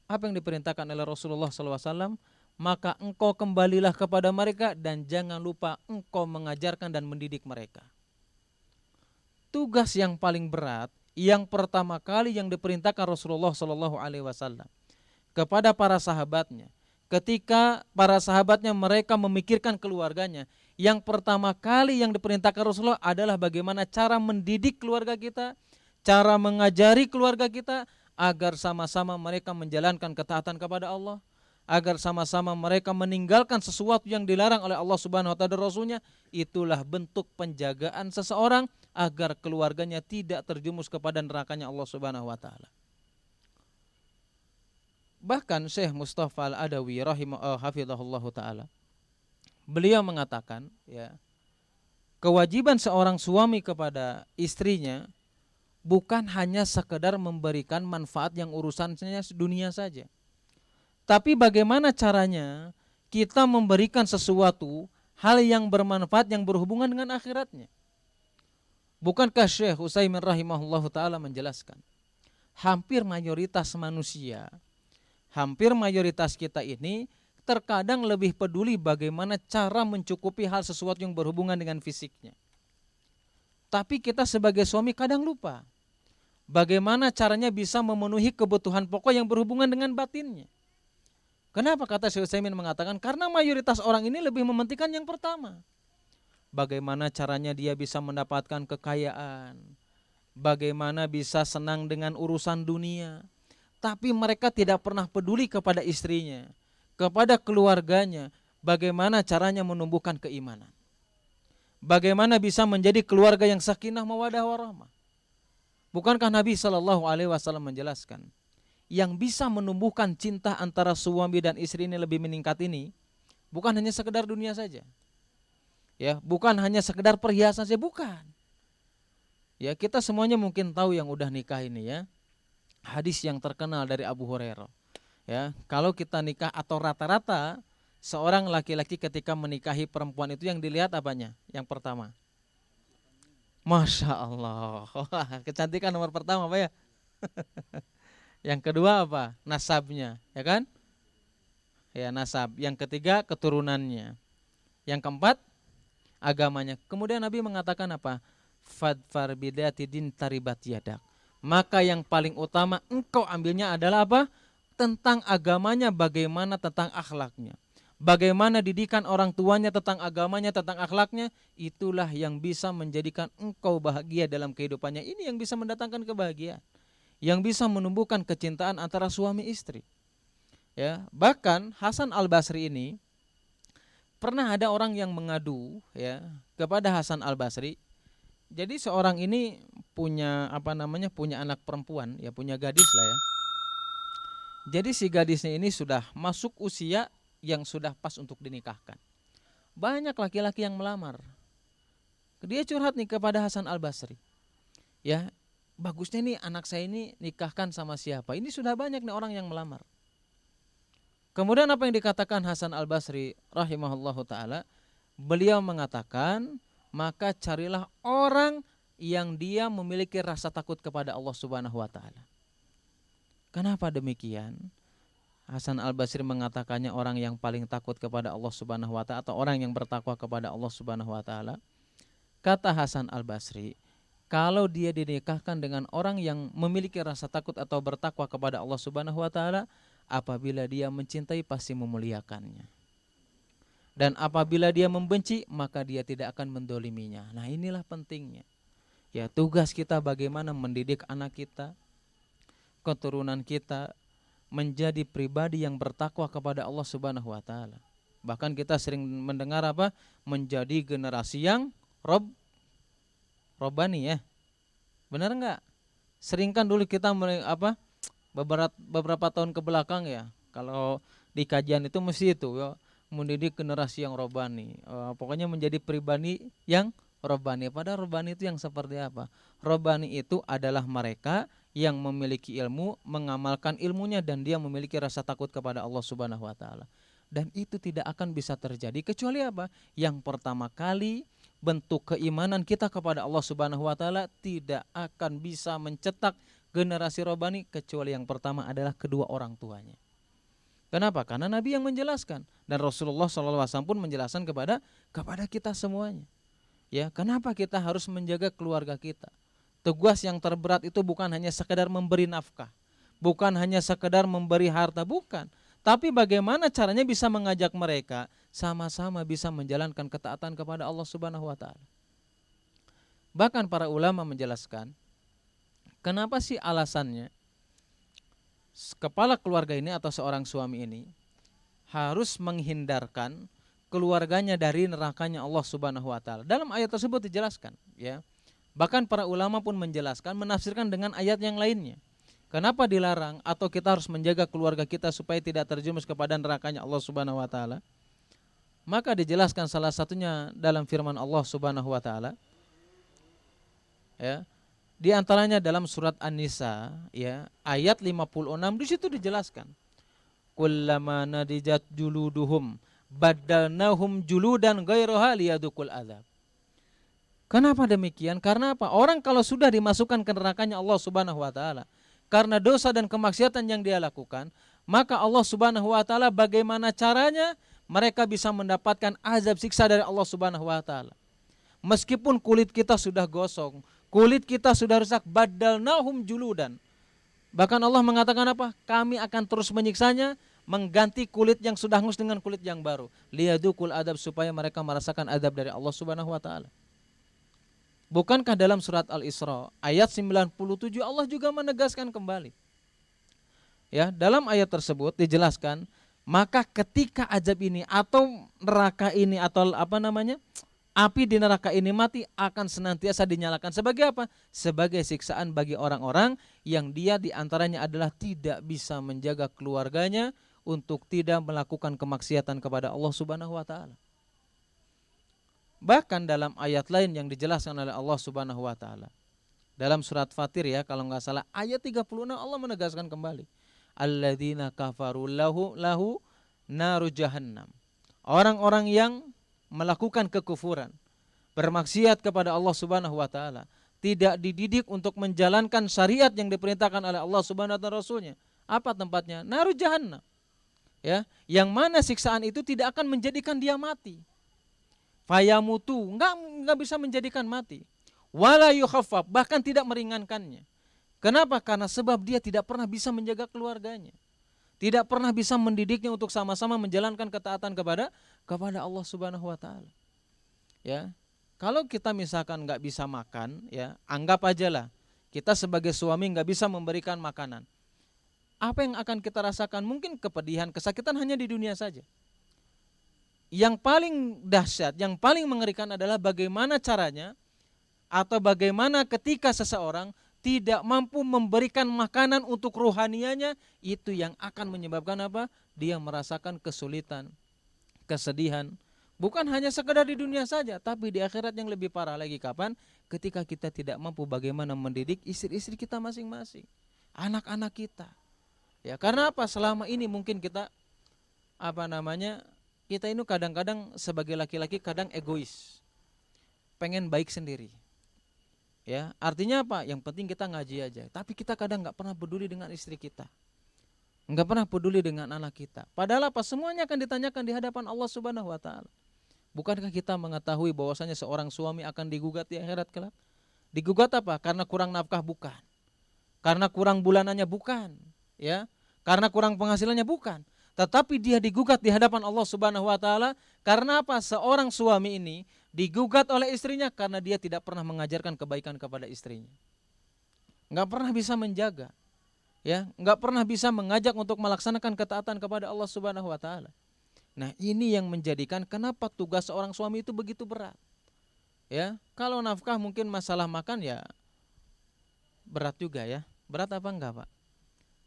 Apa yang diperintahkan oleh Rasulullah SAW? Maka engkau kembalilah kepada mereka dan jangan lupa engkau mengajarkan dan mendidik mereka. Tugas yang paling berat, yang pertama kali yang diperintahkan Rasulullah SAW kepada para sahabatnya, ketika para sahabatnya mereka memikirkan keluarganya, yang pertama kali yang diperintahkan Rasulullah adalah bagaimana cara mendidik keluarga kita, cara mengajari keluarga kita agar sama-sama mereka menjalankan ketaatan kepada Allah, agar sama-sama mereka meninggalkan sesuatu yang dilarang oleh Allah Subhanahu wa taala dan Rasulnya. Itulah bentuk penjagaan seseorang agar keluarganya tidak terjumus kepada nerakanya Allah Subhanahu wa taala. Bahkan Syekh Mustafa Al-Adawi hafizahullahu taala, beliau mengatakan, ya, kewajiban seorang suami kepada istrinya bukan hanya sekedar memberikan manfaat yang urusannya dunia saja. Tapi bagaimana caranya kita memberikan sesuatu hal yang bermanfaat yang berhubungan dengan akhiratnya. Bukankah Syekh Utsaimin rahimahullahu taala menjelaskan, hampir mayoritas manusia, hampir mayoritas kita ini terkadang lebih peduli bagaimana cara mencukupi hal sesuatu yang berhubungan dengan fisiknya. Tapi kita sebagai suami kadang lupa bagaimana caranya bisa memenuhi kebutuhan pokok yang berhubungan dengan batinnya. Kenapa kata Syekh Utsaimin mengatakan? Karena mayoritas orang ini lebih mementingkan yang pertama. Bagaimana caranya dia bisa mendapatkan kekayaan, bagaimana bisa senang dengan urusan dunia. Tapi mereka tidak pernah peduli kepada istrinya, kepada keluarganya, bagaimana caranya menumbuhkan keimanan. Bagaimana bisa menjadi keluarga yang sakinah mawaddah warahmah. Bukankah Nabi SAW menjelaskan, yang bisa menumbuhkan cinta antara suami dan istri ini lebih meningkat ini, bukan hanya sekedar dunia saja. Ya, bukan hanya sekedar perhiasan saja, bukan. Ya, kita semuanya mungkin tahu yang udah nikah ini ya. Hadis yang terkenal dari Abu Hurairah. Ya, kalau kita nikah atau rata-rata seorang laki-laki ketika menikahi perempuan itu yang dilihat apanya? Yang pertama. Masya Allah. Kecantikan nomor pertama apa ya? Yang kedua apa? Nasabnya, ya kan? Ya, nasab. Yang ketiga keturunannya. Yang keempat agamanya. Kemudian Nabi mengatakan apa? Fadfar bidati din taribat yadak. Maka yang paling utama engkau ambilnya adalah apa? Tentang agamanya, bagaimana tentang akhlaknya. Bagaimana didikan orang tuanya tentang agamanya, tentang akhlaknya. Itulah yang bisa menjadikan engkau bahagia dalam kehidupannya. Ini yang bisa mendatangkan kebahagiaan, yang bisa menumbuhkan kecintaan antara suami istri. Ya, bahkan Hasan Al-Basri ini pernah ada orang yang mengadu ya kepada Hasan Al-Basri. Jadi seorang ini punya punya anak perempuan, ya punya gadis lah ya. Jadi si gadisnya ini sudah masuk usia yang sudah pas untuk dinikahkan. Banyak laki-laki yang melamar. Dia curhat nih kepada Hasan Al-Basri. Ya, bagusnya nih anak saya ini nikahkan sama siapa? Ini sudah banyak nih orang yang melamar. Kemudian apa yang dikatakan Hasan Al-Basri rahimahullahu taala? Beliau mengatakan, maka carilah orang yang dia memiliki rasa takut kepada Allah Subhanahu wa taala. Kenapa demikian? Hasan Al-Basri mengatakannya orang yang paling takut kepada Allah Subhanahu wa taala atau orang yang bertakwa kepada Allah Subhanahu wa taala. Kata Hasan Al-Basri, kalau dia dinikahkan dengan orang yang memiliki rasa takut atau bertakwa kepada Allah Subhanahu wa taala, apabila dia mencintai pasti memuliakannya. Dan apabila dia membenci, maka dia tidak akan mendoliminya. Nah, inilah pentingnya. Ya, tugas kita bagaimana mendidik anak kita, keturunan kita menjadi pribadi yang bertakwa kepada Allah Subhanahu wa taala. Bahkan kita sering mendengar apa? Menjadi generasi yang robbani ya. Benar enggak? Sering kan dulu kita beberapa tahun ke belakang ya, kalau di kajian itu mesti itu ya, mendidik generasi yang robbani. Pokoknya menjadi pribadi yang robbani. Padahal robbani itu yang seperti apa? Robbani itu adalah mereka yang memiliki ilmu, mengamalkan ilmunya, dan dia memiliki rasa takut kepada Allah Subhanahu wa taala. Dan itu tidak akan bisa terjadi kecuali apa? Yang pertama kali bentuk keimanan kita kepada Allah Subhanahu wa taala tidak akan bisa mencetak generasi robbani kecuali yang pertama adalah kedua orang tuanya. Kenapa? Karena Nabi yang menjelaskan dan Rasulullah SAW pun menjelaskan kepada kita semuanya. Ya, kenapa kita harus menjaga keluarga kita? Tugas yang terberat itu bukan hanya sekedar memberi nafkah, bukan hanya sekedar memberi harta, bukan. Tapi bagaimana caranya bisa mengajak mereka sama-sama bisa menjalankan ketaatan kepada Allah Subhanahu wa taala. Bahkan para ulama menjelaskan, kenapa sih alasannya kepala keluarga ini atau seorang suami ini harus menghindarkan keluarganya dari nerakanya Allah Subhanahu wa taala. Dalam ayat tersebut dijelaskan, ya. Bahkan para ulama pun menjelaskan, menafsirkan dengan ayat yang lainnya. Kenapa dilarang atau kita harus menjaga keluarga kita supaya tidak terjerumus kepada nerakanya Allah Subhanahu wa taala? Maka dijelaskan salah satunya dalam firman Allah Subhanahu wa taala. Ya. Di antaranya dalam surat An-Nisa ya, ayat 56 di situ dijelaskan. Kullama nadijat juluduhum baddalnahum juludan ghairaha liyadukul adzab. Kenapa demikian? Karena apa? Orang kalau sudah dimasukkan ke nerakanya Allah Subhanahu wa taala karena dosa dan kemaksiatan yang dia lakukan, maka Allah Subhanahu wa taala bagaimana caranya mereka bisa mendapatkan azab siksa dari Allah Subhanahu wa taala. Meskipun kulit kita sudah gosong, kulit kita sudah rusak, badalnahum juludan. Bahkan Allah mengatakan apa? Kami akan terus menyiksanya, mengganti kulit yang sudah hangus dengan kulit yang baru. Liyadukul adab, supaya mereka merasakan adab dari Allah Subhanahu wa taala. Bukankah dalam surat Al-Isra ayat 97 Allah juga menegaskan kembali. Ya, dalam ayat tersebut dijelaskan, maka ketika azab ini atau neraka ini atau api di neraka ini mati akan senantiasa dinyalakan sebagai apa? Sebagai siksaan bagi orang-orang yang dia diantaranya adalah tidak bisa menjaga keluarganya untuk tidak melakukan kemaksiatan kepada Allah Subhanahu wa taala. Bahkan dalam ayat lain yang dijelaskan oleh Allah Subhanahu wa taala, dalam surat Fatir ya, kalau nggak salah ayat 36 Allah menegaskan kembali, alladzina kafaru lahu naru jahannam. Orang-orang yang melakukan kekufuran, bermaksiat kepada Allah Subhanahu wa taala, tidak dididik untuk menjalankan syariat yang diperintahkan oleh Allah Subhanahu wa taala Rasulnya. Apa tempatnya? Naru jahannam. Ya, yang mana siksaan itu tidak akan menjadikan dia mati. Fayamutu, enggak bisa menjadikan mati. Wala yukhaffaf, bahkan tidak meringankannya. Kenapa? Karena sebab dia tidak pernah bisa menjaga keluarganya. Tidak pernah bisa mendidiknya untuk sama-sama menjalankan ketaatan kepada Allah Subhanahu wa taala. Ya. Kalau kita misalkan enggak bisa makan, ya, anggap ajalah kita sebagai suami enggak bisa memberikan makanan. Apa yang akan kita rasakan? Mungkin kepedihan, kesakitan hanya di dunia saja. Yang paling dahsyat, yang paling mengerikan adalah bagaimana caranya atau bagaimana ketika seseorang tidak mampu memberikan makanan untuk rohanianya, itu yang akan menyebabkan apa? Dia merasakan kesulitan, kesedihan. Bukan hanya sekedar di dunia saja, tapi di akhirat yang lebih parah lagi kapan? Ketika kita tidak mampu bagaimana mendidik istri-istri kita masing-masing, anak-anak kita. Ya, karena apa? Selama ini mungkin kita kita ini kadang-kadang sebagai laki-laki kadang egois, pengen baik sendiri. Ya, artinya apa? Yang penting kita ngaji aja. Tapi kita kadang nggak pernah peduli dengan istri kita, nggak pernah peduli dengan anak kita. Padahal apa? Semuanya akan ditanyakan di hadapan Allah Subhanahu wa taala. Bukankah kita mengetahui bahwasanya seorang suami akan digugat di akhirat kelak? Digugat apa? Karena kurang nafkah? Bukan. Karena kurang bulanannya? Bukan. Ya. Karena kurang penghasilannya? Bukan. Tetapi dia digugat di hadapan Allah Subhanahu wa taala karena apa? Seorang suami ini digugat oleh istrinya karena dia tidak pernah mengajarkan kebaikan kepada istrinya. Enggak pernah bisa menjaga. Ya, enggak pernah bisa mengajak untuk melaksanakan ketaatan kepada Allah Subhanahu wa taala. Nah, ini yang menjadikan kenapa tugas seorang suami itu begitu berat. Ya, kalau nafkah mungkin masalah makan ya berat juga ya. Berat apa enggak, Pak?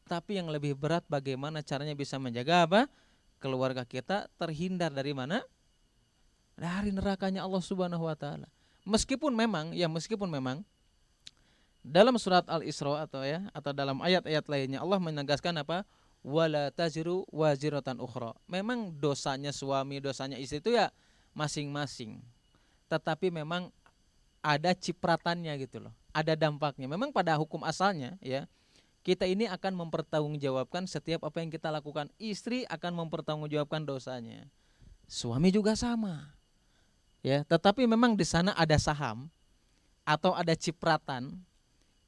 Tapi yang lebih berat bagaimana caranya bisa menjaga apa? Keluarga kita terhindar dari mana? Dari nerakanya Allah Subhanahu wa taala. Meskipun memang dalam surat Al-Isra atau dalam ayat-ayat lainnya Allah menegaskan apa? Wala taziru waziratan ukhra. Memang dosanya suami, dosanya istri itu ya masing-masing. Tetapi memang ada cipratannya gitu loh. Ada dampaknya. Memang pada hukum asalnya ya, kita ini akan mempertanggungjawabkan setiap apa yang kita lakukan. Istri akan mempertanggungjawabkan dosanya. Suami juga sama. Ya, tetapi memang di sana ada saham atau ada cipratan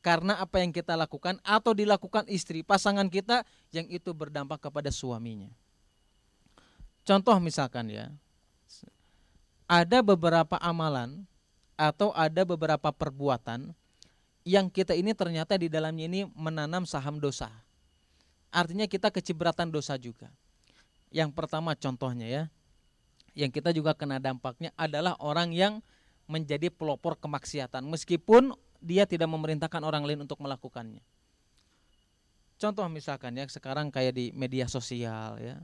karena apa yang kita lakukan atau dilakukan istri, pasangan kita yang itu berdampak kepada suaminya. Contoh misalkan ya, ada beberapa amalan atau ada beberapa perbuatan yang kita ini ternyata di dalamnya ini menanam saham dosa. Artinya kita kecipratan dosa juga. Yang pertama contohnya ya, yang kita juga kena dampaknya adalah orang yang menjadi pelopor kemaksiatan meskipun dia tidak memerintahkan orang lain untuk melakukannya. Contoh misalkan ya, sekarang kayak di media sosial ya,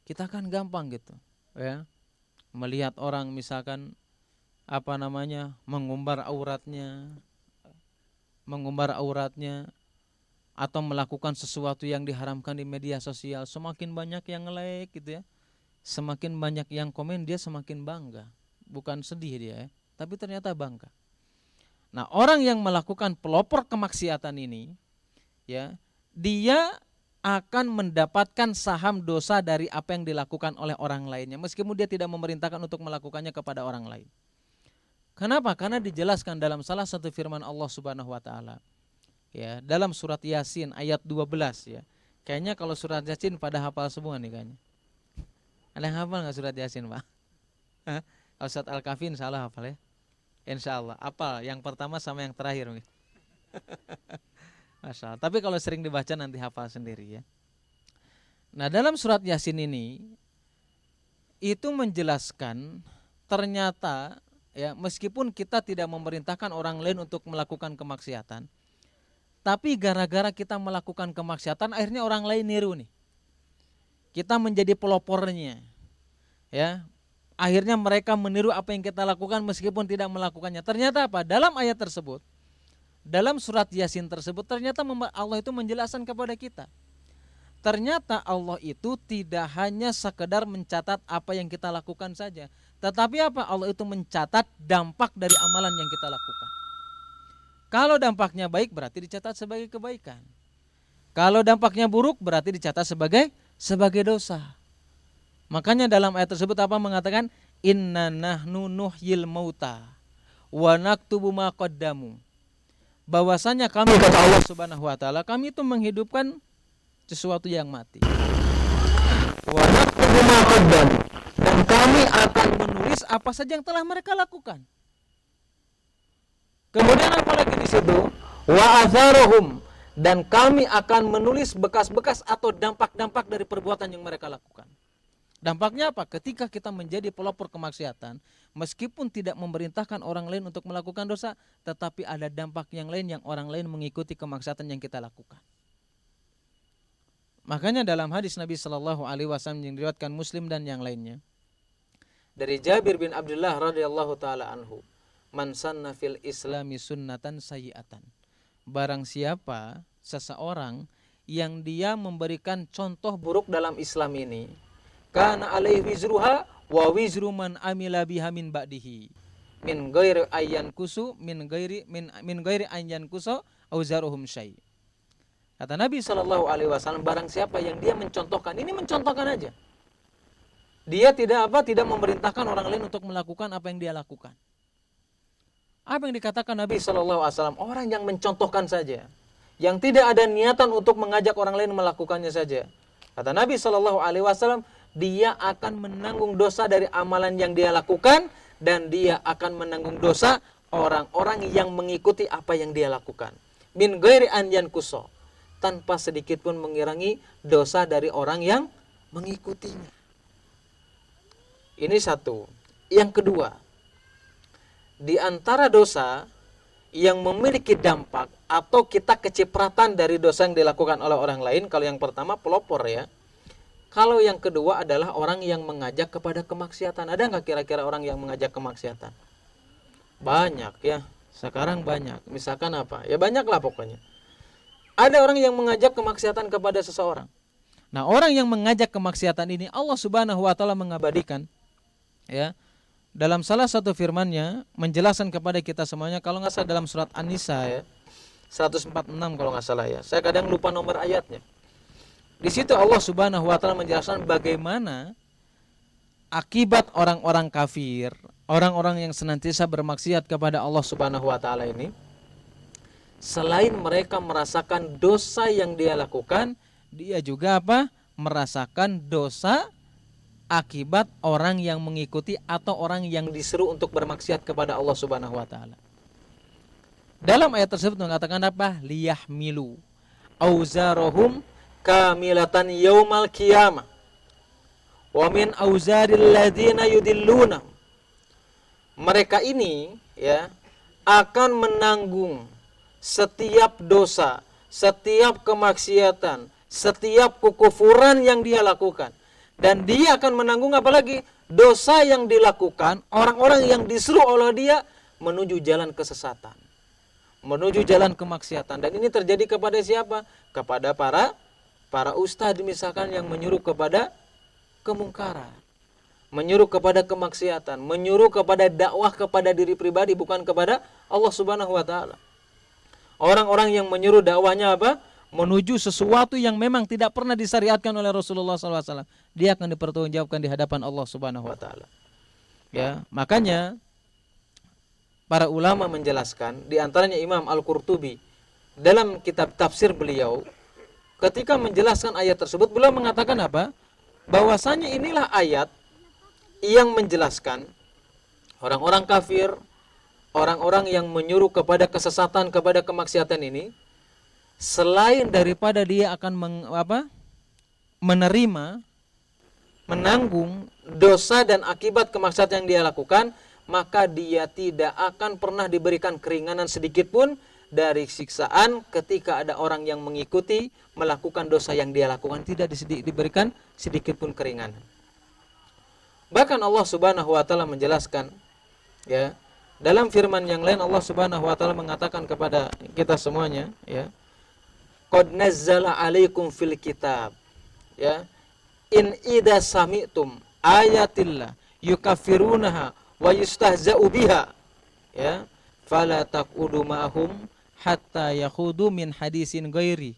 kita kan gampang gitu ya, melihat orang misalkan mengumbar auratnya, mengumbar auratnya, atau melakukan sesuatu yang diharamkan di media sosial, semakin banyak yang like gitu ya, semakin banyak yang komen, dia semakin bangga. Bukan sedih dia ya, tapi ternyata bangga. Nah, orang yang melakukan pelopor kemaksiatan ini ya, dia akan mendapatkan saham dosa dari apa yang dilakukan oleh orang lainnya, meskipun dia tidak memerintahkan untuk melakukannya kepada orang lain. Kenapa? Karena dijelaskan dalam salah satu firman Allah Subhanahu wa taala. Ya, dalam surat Yasin ayat 12 ya. Kayaknya kalau surat Yasin pada hafal semua nih kayaknya. Ada yang hafal enggak surat Yasin, Pak? Ustaz Al-Kafin salah hafal ya? Insyaallah. Hafal yang pertama sama yang terakhir mungkin. Masya Allah. Tapi kalau sering dibaca nanti hafal sendiri ya. Nah, dalam surat Yasin ini itu menjelaskan ternyata ya, meskipun kita tidak memerintahkan orang lain untuk melakukan kemaksiatan, tapi gara-gara kita melakukan kemaksiatan akhirnya orang lain niru nih. Kita menjadi pelopornya. Ya. Akhirnya mereka meniru apa yang kita lakukan meskipun tidak melakukannya. Ternyata apa? Dalam ayat tersebut, dalam surat Yasin tersebut, ternyata Allah itu menjelaskan kepada kita. Ternyata Allah itu tidak hanya sekedar mencatat apa yang kita lakukan saja, tetapi apa? Allah itu mencatat dampak dari amalan yang kita lakukan. Kalau dampaknya baik berarti dicatat sebagai kebaikan. Kalau dampaknya buruk berarti dicatat sebagai dosa. Makanya dalam ayat tersebut apa mengatakan? Inna nahnu nuhyil mauta wa naktubu ma qaddamu. Bahwasanya kami, kata Allah Subhanahu wa taala, kami itu menghidupkan sesuatu yang mati. Wa naktubu ma qaddamu, dan kami akan menulis apa saja yang telah mereka lakukan. Kemudian apa lagi di situ? Wa atharuhum, dan kami akan menulis bekas-bekas atau dampak-dampak dari perbuatan yang mereka lakukan. Dampaknya apa? Ketika kita menjadi pelopor kemaksiatan, meskipun tidak memerintahkan orang lain untuk melakukan dosa, tetapi ada dampak yang lain yang orang lain mengikuti kemaksiatan yang kita lakukan. Makanya dalam hadis Nabi Shallallahu Alaihi Wasallam yang diriwayatkan Muslim dan yang lainnya, dari Jabir bin Abdullah radhiyallahu taala anhu, man sanna fil islami sunnatan sayyi'atan. Barang siapa seseorang yang dia memberikan contoh buruk dalam Islam ini, kana alaihi wizruha wa wizru man amila biha min ba'dihi min ghairi ayyan kusu min ghairi ayyan kusu auzaruhum syai. Kata Nabi sallallahu alaihi wasallam, barang siapa yang dia mencontohkan, ini mencontohkan aja. Dia tidak memerintahkan orang lain untuk melakukan apa yang dia lakukan. Apa yang dikatakan Nabi sallallahu alaihi wasallam? Orang yang mencontohkan saja, yang tidak ada niatan untuk mengajak orang lain melakukannya saja. Kata Nabi sallallahu alaihi wasallam, dia akan menanggung dosa dari amalan yang dia lakukan, dan dia akan menanggung dosa orang-orang yang mengikuti apa yang dia lakukan. Min ghairi anyan kuso, tanpa sedikit pun mengirangi dosa dari orang yang mengikutinya. Ini satu. Yang kedua, di antara dosa yang memiliki dampak atau kita kecipratan dari dosa yang dilakukan oleh orang lain, kalau yang pertama pelopor ya. Kalau yang kedua adalah orang yang mengajak kepada kemaksiatan. Ada nggak kira-kira orang yang mengajak kemaksiatan? Banyak ya, sekarang banyak. Misalkan apa? Ya banyak lah pokoknya. Ada orang yang mengajak kemaksiatan kepada seseorang. Nah, orang yang mengajak kemaksiatan ini Allah Subhanahu wa taala mengabadikan ya, dalam salah satu firman-Nya menjelaskan kepada kita semuanya, kalau nggak salah dalam surat An-Nisa ya, 146 kalau nggak salah ya. Saya kadang lupa nomor ayatnya. Di situ Allah Subhanahu wa taala menjelaskan bagaimana akibat orang-orang kafir, orang-orang yang senantiasa bermaksiat kepada Allah Subhanahu wa taala ini, selain mereka merasakan dosa yang dia lakukan, dia juga apa? Merasakan dosa akibat orang yang mengikuti atau orang yang diseru untuk bermaksiat kepada Allah Subhanahu wa taala. Dalam ayat tersebut mengatakan apa? Liyahmilu auzarahum kamilatan yaumal qiyamah wa min auzaril ladzina yudilluna. Mereka ini ya akan menanggung setiap dosa, setiap kemaksiatan, setiap kekufuran yang dia lakukan, dan dia akan menanggung apalagi dosa yang dilakukan orang-orang yang disuruh oleh dia menuju jalan kesesatan, menuju jalan kemaksiatan. Dan ini terjadi kepada siapa? Kepada para ustadz misalkan yang menyuruh kepada kemungkaran, menyuruh kepada kemaksiatan, menyuruh kepada dakwah kepada diri pribadi bukan kepada Allah Subhanahu wa taala. Orang-orang yang menyuruh dakwahnya apa? Menuju sesuatu yang memang tidak pernah disyariatkan oleh Rasulullah SAW. Dia akan dipertanggungjawabkan di hadapan Allah Subhanahu wa taala. Ya, makanya para ulama menjelaskan, di antaranya Imam Al-Qurtubi dalam kitab tafsir beliau, ketika menjelaskan ayat tersebut, beliau mengatakan apa? Bahwasanya inilah ayat yang menjelaskan orang-orang kafir, orang-orang yang menyuruh kepada kesesatan, kepada kemaksiatan ini, selain daripada dia akan menerima, menanggung dosa dan akibat kemaksiatan yang dia lakukan, maka dia tidak akan pernah diberikan keringanan sedikit pun dari siksaan ketika ada orang yang mengikuti melakukan dosa yang dia lakukan, tidak diberikan sedikit pun keringanan. Bahkan Allah Subhanahu wa taala menjelaskan, ya, dalam firman yang lain Allah Subhanahu wa taala mengatakan kepada kita semuanya, ya, qad nazzala 'alaikum fil kitab, ya, in idza sami'tum ayatillah yukaffirunaha wa yustahza'u biha, ya, fala taqudu ma'hum hatta yakhudu min hadisin ghairi.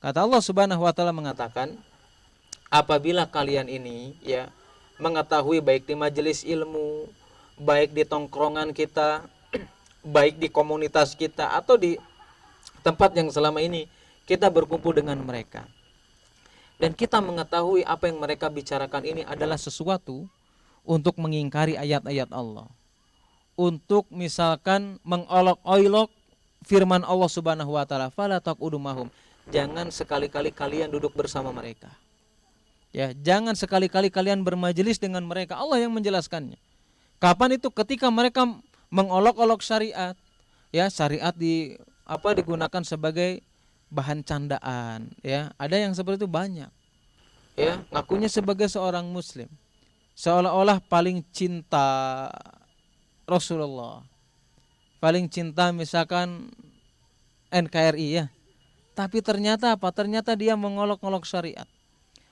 Kata Allah Subhanahu wa taala mengatakan, apabila kalian ini, ya, mengetahui baik di majelis ilmu, baik di tongkrongan kita, baik di komunitas kita atau di tempat yang selama ini kita berkumpul dengan mereka, dan kita mengetahui apa yang mereka bicarakan ini adalah sesuatu untuk mengingkari ayat-ayat Allah, untuk misalkan mengolok-olok firman Allah Subhanahu wa taala, fala taqudu mahum, jangan sekali-kali kalian duduk bersama mereka. Ya, jangan sekali-kali kalian bermajelis dengan mereka. Allah yang menjelaskannya. Kapan itu? Ketika mereka mengolok-olok syariat. Ya, syariat digunakan sebagai bahan candaan, ya. Ada yang seperti itu banyak. Ya, ngakunya sebagai seorang muslim, seolah-olah paling cinta Rasulullah, paling cinta misalkan NKRI, ya. Tapi ternyata apa? Ternyata dia mengolok-olok syariat,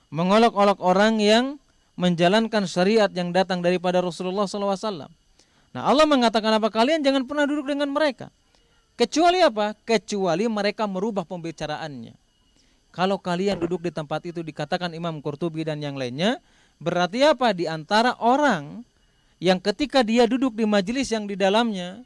mengolok-olok orang yang menjalankan syariat yang datang daripada Rasulullah SAW. Nah, Allah mengatakan apa? Kalian jangan pernah duduk dengan mereka. Kecuali apa? Kecuali mereka merubah pembicaraannya. Kalau kalian duduk di tempat itu, dikatakan Imam Qurtubi dan yang lainnya, berarti apa? Di antara orang yang ketika dia duduk di majelis yang di dalamnya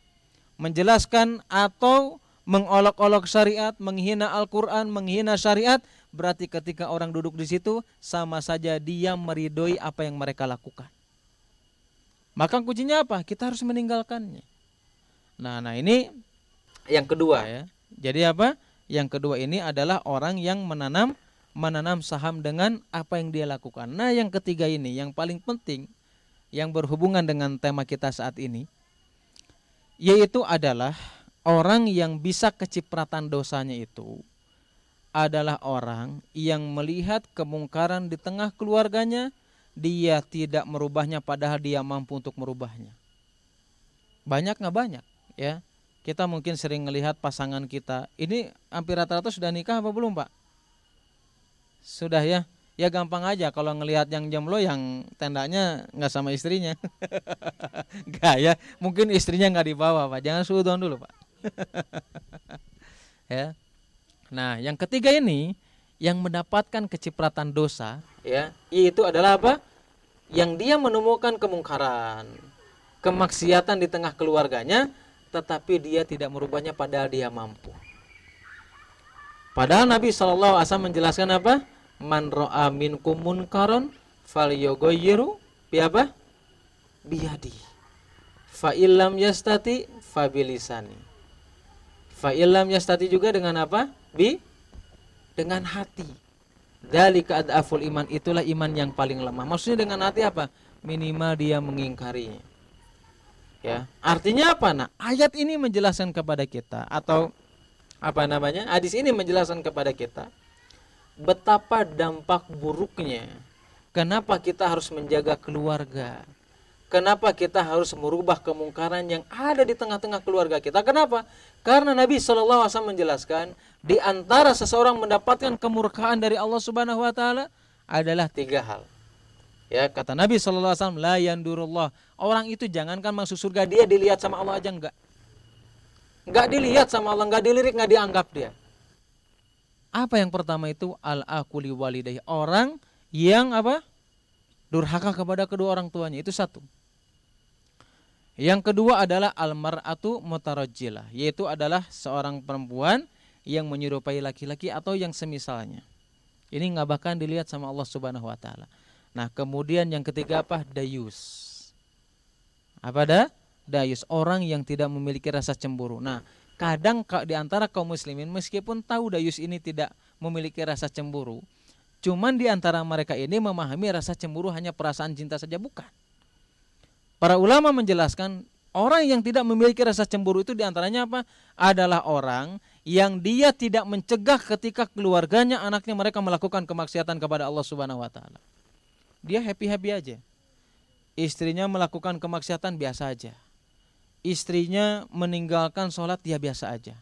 menjelaskan atau mengolok-olok syariat, menghina Al-Quran, menghina syariat, berarti ketika orang duduk di situ sama saja dia meridhoi apa yang mereka lakukan. Maka kuncinya apa? Kita harus meninggalkannya. Nah ini yang kedua, ya. Jadi apa? Yang kedua ini adalah orang yang menanam saham dengan apa yang dia lakukan. Nah, yang ketiga ini yang paling penting, yang berhubungan dengan tema kita saat ini, yaitu adalah orang yang bisa kecipratan dosanya itu adalah orang yang melihat kemungkaran di tengah keluarganya, dia tidak merubahnya padahal dia mampu untuk merubahnya. Banyak nggak? Banyak, ya. Kita mungkin sering melihat pasangan kita, ini hampir rata-rata sudah nikah apa belum, Pak? Sudah, ya. Ya gampang aja kalau ngelihat yang jomblo, yang tendanya nggak sama istrinya. Nggak, ya. Mungkin istrinya nggak dibawa, Pak. Jangan suudon dulu, Pak. Ya. Nah, yang ketiga ini yang mendapatkan kecipratan dosa, ya, itu adalah apa? Yang dia menemukan kemungkaran, kemaksiatan di tengah keluarganya, tetapi dia tidak merubahnya padahal dia mampu. Padahal Nabi SAW menjelaskan apa? Man ra'a minkum munkaron falyughayyirhu bi apa? Biyadi. Fa illam yastati fa bilisani. Fa illam yastati juga dengan apa? Dengan hati. Dzalika adaful iman, itulah iman yang paling lemah. Maksudnya dengan hati apa? Minimal dia mengingkarinya. Ya, artinya apa? Nah, ayat ini menjelaskan kepada kita, atau hadis ini menjelaskan kepada kita betapa dampak buruknya. Kenapa kita harus menjaga keluarga? kenapa kita harus merubah kemungkaran yang ada di tengah-tengah keluarga kita? Kenapa? Karena Nabi SAW menjelaskan, di antara seseorang mendapatkan kemurkaan dari Allah Subhanahu wa taala adalah 3 hal. Ya, kata Nabi SAW, la yandurullah. Orang itu jangankan masuk surga, dia dilihat sama Allah aja enggak. Enggak dilihat sama Allah, enggak dilirik, enggak dianggap dia. Apa yang pertama itu? Al-aquli walidayhi. Orang yang apa? Durhaka kepada kedua orang tuanya, itu satu. Yang kedua adalah al-mar'atu mutarajjilah, yaitu adalah seorang perempuan yang menyerupai laki-laki atau yang semisalnya. Ini nggak bahkan dilihat sama Allah Subhanahu wa taala. Nah, kemudian yang ketiga apa? Dayus. Apa dah? Dayus, orang yang tidak memiliki rasa cemburu. Nah, kadang di antara kaum muslimin meskipun tahu dayus ini tidak memiliki rasa cemburu, cuman di antara mereka ini memahami rasa cemburu hanya perasaan cinta saja, bukan. Para ulama menjelaskan orang yang tidak memiliki rasa cemburu itu diantaranya apa? Adalah orang yang dia tidak mencegah ketika keluarganya, anaknya mereka melakukan kemaksiatan kepada Allah Subhanahu wa taala. Dia happy-happy aja. Istrinya melakukan kemaksiatan biasa aja. Istrinya meninggalkan sholat dia biasa aja.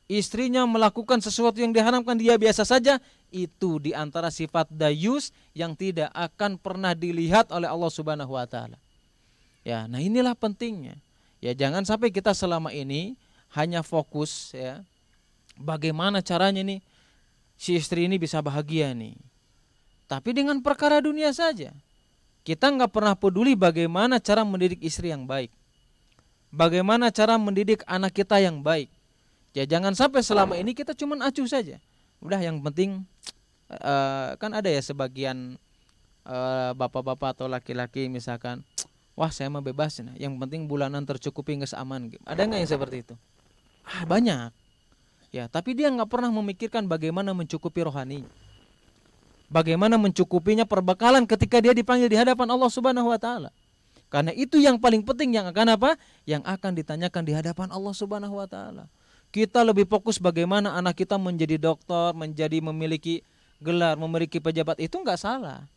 Istrinya melakukan sesuatu yang diharamkan dia biasa saja. Itu diantara sifat dayus yang tidak akan pernah dilihat oleh Allah Subhanahu wa taala. Ya, nah inilah pentingnya. Ya, jangan sampai kita selama ini hanya fokus ya, bagaimana caranya nih si istri ini bisa bahagia nih. Tapi dengan perkara dunia saja. Kita nggak pernah peduli bagaimana cara mendidik istri yang baik. Bagaimana cara mendidik anak kita yang baik. Ya, jangan sampai selama ini kita cuma acuh saja. Udah, yang penting kan ada ya sebagian bapak-bapak atau laki-laki misalkan, wah saya mah bebas nah, yang penting bulanan tercukupi nggak aman. Ada nggak yang seperti itu? Banyak. Ya, tapi dia nggak pernah memikirkan bagaimana mencukupi rohani. Bagaimana mencukupinya perbekalan ketika dia dipanggil di hadapan Allah Subhanahu wa taala. Karena itu yang paling penting, yang akan apa? Yang akan ditanyakan di hadapan Allah Subhanahu wa taala. Kita lebih fokus bagaimana anak kita menjadi dokter, menjadi memiliki gelar, memiliki pejabat, itu enggak salah.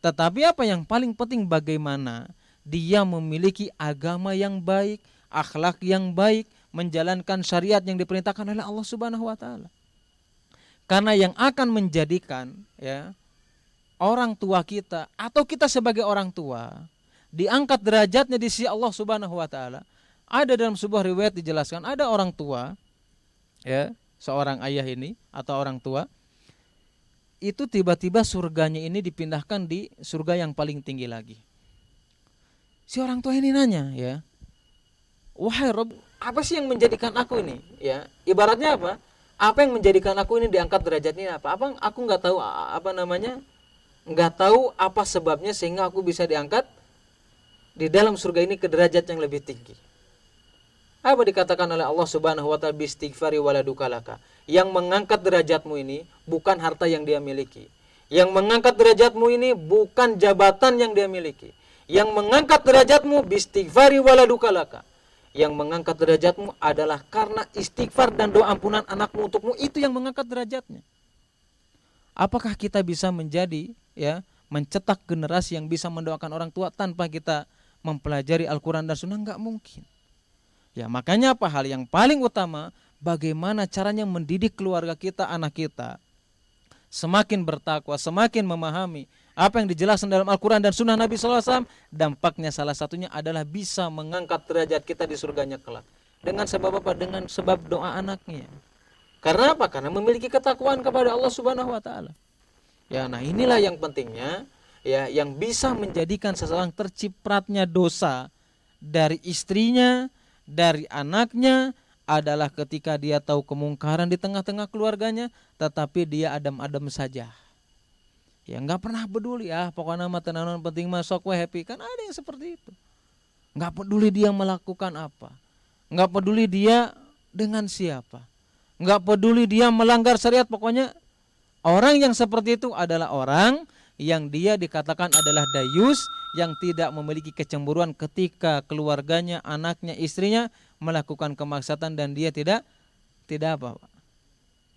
Tetapi apa yang paling penting bagaimana dia memiliki agama yang baik, akhlak yang baik, menjalankan syariat yang diperintahkan oleh Allah Subhanahu wa taala. Karena yang akan menjadikan ya orang tua kita atau kita sebagai orang tua diangkat derajatnya di sisi Allah Subhanahu wa taala. Ada dalam sebuah riwayat dijelaskan, ada orang tua ya, seorang ayah ini atau orang tua itu tiba-tiba surganya ini dipindahkan di surga yang paling tinggi lagi. Si orang tua ini nanya ya, wahai Rob, apa sih yang menjadikan aku ini ya, ibaratnya apa? Apa yang menjadikan aku ini diangkat derajatnya apa? Apa aku nggak tahu apa namanya, nggak tahu apa sebabnya sehingga aku bisa diangkat di dalam surga ini ke derajat yang lebih tinggi. Apa dikatakan oleh Allah Subhanahu wa taala, bistighfari waladukalaka. Yang mengangkat derajatmu ini bukan harta yang dia miliki. Yang mengangkat derajatmu ini bukan jabatan yang dia miliki. Yang mengangkat derajatmu bistighfari waladukalaka. Yang mengangkat derajatmu adalah karena istighfar dan doa ampunan anakmu untukmu, itu yang mengangkat derajatnya. Apakah kita bisa menjadi ya, mencetak generasi yang bisa mendoakan orang tua tanpa kita mempelajari Al-Quran dan Sunnah? Enggak mungkin. Ya, makanya apa hal yang paling utama, bagaimana caranya mendidik keluarga kita, anak kita semakin bertakwa, semakin memahami apa yang dijelaskan dalam Al-Quran dan Sunnah Nabi SAW. Dampaknya salah satunya adalah bisa mengangkat derajat kita di surganya kelak. Dengan sebab apa? Dengan sebab doa anaknya. Karena apa? Karena memiliki ketakwaan kepada Allah Subhanahu wa taala. Ya, nah inilah yang pentingnya ya, yang bisa menjadikan seseorang tercipratnya dosa dari istrinya, dari anaknya adalah ketika dia tahu kemungkaran di tengah-tengah keluarganya, tetapi dia adem-adem saja. Ya nggak pernah peduli, pokoknya mah tenanan penting mah sok we happy. Kan ada yang seperti itu. Nggak peduli dia melakukan apa, nggak peduli dia dengan siapa, nggak peduli dia melanggar syariat. Pokoknya orang yang seperti itu adalah orang yang dia dikatakan adalah dayus, yang tidak memiliki kecemburuan ketika keluarganya, anaknya, istrinya melakukan kemaksiatan dan dia tidak apa,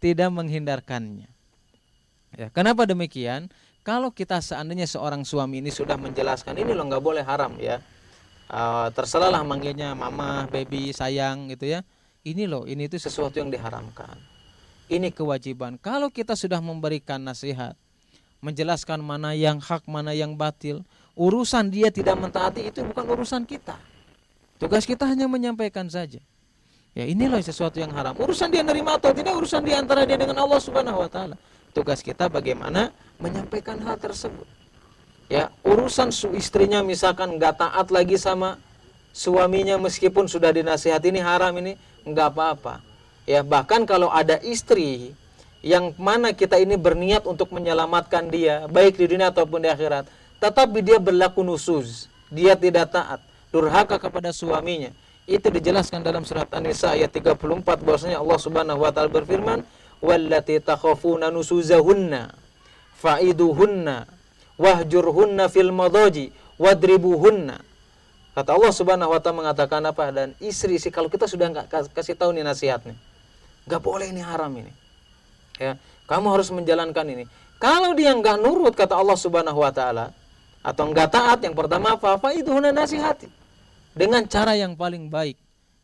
tidak menghindarkannya. Ya, kenapa demikian? Kalau kita seandainya seorang suami ini sudah menjelaskan ini loh nggak boleh, haram ya. Terserahlah manggilnya mama, baby, sayang gitu ya. Ini loh, ini itu sesuatu yang diharamkan. Ini kewajiban. Kalau kita sudah memberikan nasihat, menjelaskan mana yang hak, mana yang batil, urusan dia tidak mentaati itu bukan urusan kita. Tugas kita hanya menyampaikan saja. Ya inilah sesuatu yang haram. Urusan dia nerima atau tidak, urusan di antara dia dengan Allah Subhanahu wa taala. Tugas kita bagaimana menyampaikan hal tersebut. Ya, urusan istrinya misalkan nggak taat lagi sama suaminya meskipun sudah dinasihati ini haram, ini nggak apa-apa. Ya, bahkan kalau ada istri yang mana kita ini berniat untuk menyelamatkan dia baik di dunia ataupun di akhirat, tetapi dia berlaku nusuz, dia tidak taat, durhaka kepada suaminya. Itu dijelaskan dalam surat An-Nisa ayat 34 bahwasanya Allah Subhanahu wa taala berfirman, "Wallati takhafuna nusuzahunna fa'iduhunna wahjurhunna fil madaji wadribuhunna." Kata Allah Subhanahu wa taala mengatakan apa? Dan istri kalau kita sudah enggak kasih tahu nih nasihatnya, enggak boleh, ini haram ini. Ya, kamu harus menjalankan ini. Kalau dia enggak nurut kata Allah Subhanahu wa taala atau enggak taat, yang pertama apa? Fa'iduhunna, nasihati dengan cara yang paling baik.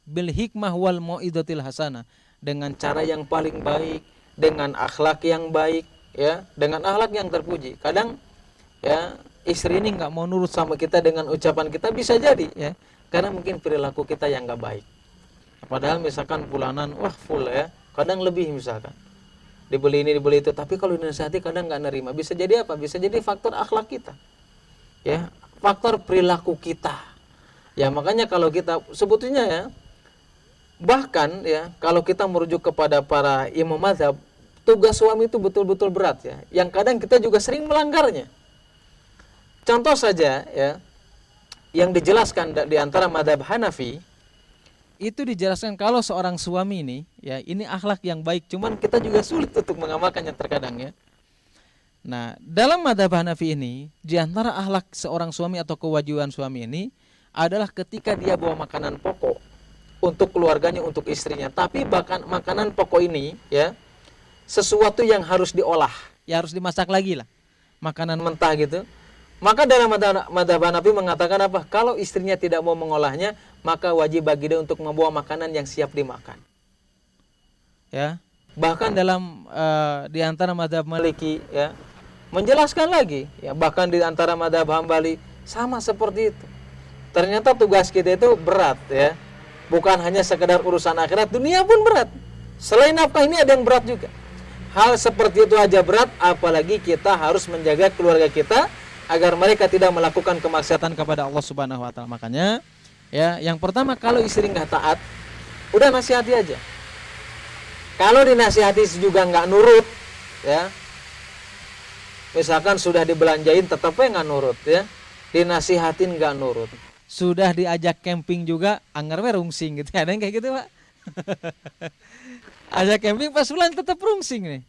Bil hikmah wal mau'izatil hasanah, dengan cara yang paling baik, dengan akhlak yang baik, ya, dengan akhlak yang terpuji. Kadang ya istri ini nggak mau nurut sama kita dengan ucapan kita, bisa jadi ya karena mungkin perilaku kita yang nggak baik. Padahal misalkan bulanan wah full ya, kadang lebih misalkan dibeli ini dibeli itu, tapi kalau dinasihati kadang nggak nerima. Bisa jadi apa? Bisa jadi faktor akhlak kita, ya, faktor perilaku kita. Ya makanya kalau kita sebetulnya ya, bahkan ya kalau kita merujuk kepada para imam mazhab, tugas suami itu betul-betul berat ya, yang kadang kita juga sering melanggarnya. Contoh saja ya, yang dijelaskan di antara mazhab Hanafi, itu dijelaskan kalau seorang suami ini ya, ini akhlak yang baik, cuman kita juga sulit untuk mengamalkannya terkadang ya. Nah, dalam mazhab Hanafi ini, di antara akhlak seorang suami atau kewajiban suami ini adalah ketika dia bawa makanan pokok untuk keluarganya, untuk istrinya, tapi bahkan makanan pokok ini ya sesuatu yang harus diolah, ya harus dimasak lagi lah, makanan mentah gitu. Maka dalam mazhab Hanafi mengatakan apa? Kalau istrinya tidak mau mengolahnya, maka wajib bagi dia untuk membawa makanan yang siap dimakan. Ya, bahkan dalam di antara mazhab Maliki ya menjelaskan lagi, ya bahkan di antara mazhab Hambali sama seperti itu. Ternyata tugas kita itu berat ya. Bukan hanya sekedar urusan akhirat, dunia pun berat. Selain nafkah ini ada yang berat juga. Hal seperti itu aja berat, apalagi kita harus menjaga keluarga kita agar mereka tidak melakukan kemaksiatan kepada Allah Subhanahu wa taala. Makanya ya, yang pertama kalau istri nggak taat, udah nasihati aja. Kalau dinasihati juga nggak nurut, ya, misalkan sudah dibelanjain tetapnya nggak nurut, ya, dinasihatin nggak nurut. Sudah diajak camping juga, anggar rungsing gitu. Ada yang kayak gitu, Pak. Ajak camping pas bulan tetap rungsing nih.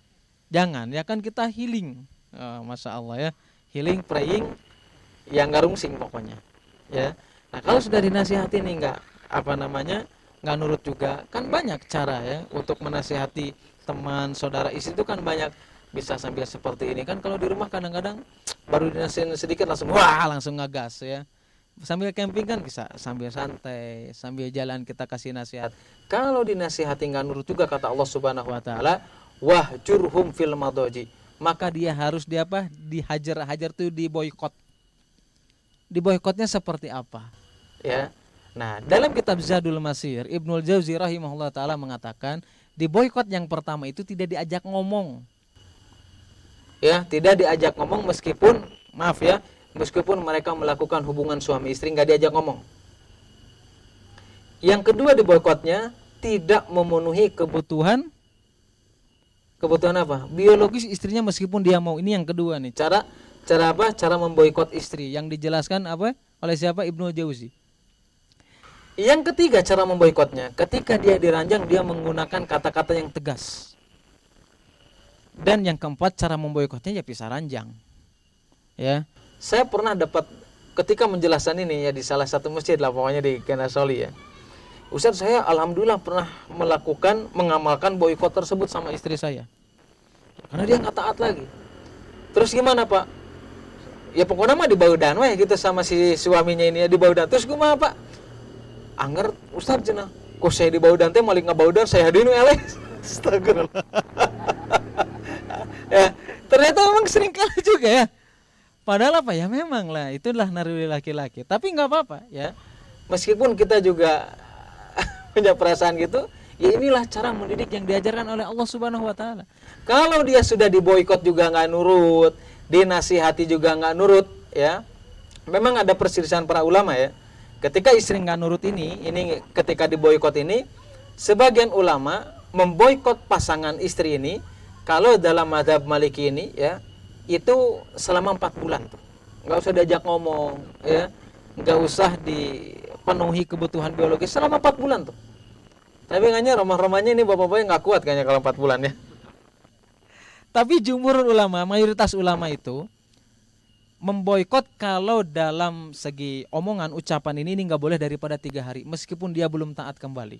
Jangan, ya kan kita healing. Masya Allah ya. Healing, praying, yang nggak rungsing pokoknya. Ya. Nah kalau sudah dinasihati nih nggak nurut juga, kan banyak cara ya untuk menasihati teman, saudara, istri itu kan banyak. Bisa sambil seperti ini kan, kalau di rumah kadang-kadang baru dinasihatin sedikit langsung ngegas ya. Sambil camping kan bisa sambil santai, sambil jalan kita kasih nasihat. Kalau dinasihati nggak nurut juga kata Allah Subhanahu wa taala, wahjurhum fil madaji, maka dia harus dihajar tuh, diboikot. Diboikotnya seperti apa? Ya. Nah, dalam kitab Zadul Masir, Ibnul Jauzi rahimahullah taala mengatakan, diboikot yang pertama itu tidak diajak ngomong. Ya, tidak diajak ngomong meskipun mereka melakukan hubungan suami istri, nggak diajak ngomong. Yang kedua diboikotnya, tidak memenuhi kebutuhan apa? Biologis istrinya meskipun dia mau. Ini yang kedua nih. Cara apa? Cara memboikot istri yang dijelaskan apa? Oleh siapa? Ibnu Jauzi. Yang ketiga cara memboikotnya, ketika dia diranjang dia menggunakan kata-kata yang tegas. Dan yang keempat cara memboikotnya ya pisah ranjang. Ya. Saya pernah dapat ketika menjelaskan ini ya di salah satu masjid lah, pokoknya di Kenasoli ya. Ustaz, saya alhamdulillah pernah mengamalkan boikot tersebut sama istri saya. Karena dia nggak taat lagi. Terus gimana Pak? Ya pokoknya mah dibaudan we gitu sama si suaminya ini ya dibaudan. Terus kumaha Pak? Angger Ustaz cenah. Kok saya dibaudan teh malik ngabaudan saya dinu eleh. Astagfirullah. Ya, ternyata memang sering kali juga ya. Padahal apa ya memang lah itulah naluri laki-laki. Tapi nggak apa-apa ya. Meskipun kita juga punya perasaan gitu, ya inilah cara mendidik yang diajarkan oleh Allah Subhanahu wa taala. Kalau dia sudah diboikot juga nggak nurut, dinasihati juga nggak nurut, ya. Memang ada perselisihan para ulama ya. Ketika istri nggak nurut ini ketika diboikot ini, sebagian ulama memboikot pasangan istri ini kalau dalam mazhab Maliki ini ya, itu selama 4 bulan tuh. Nggak usah diajak ngomong ya, nggak usah dipenuhi kebutuhan biologis selama 4 bulan tuh. Tapi kayaknya romah-romahnya ini bapak-bapaknya nggak kuat kayaknya kalau 4 bulan ya. Tapi jumhur ulama, mayoritas ulama itu memboikot kalau dalam segi omongan ucapan ini nggak boleh daripada 3 hari meskipun dia belum taat kembali.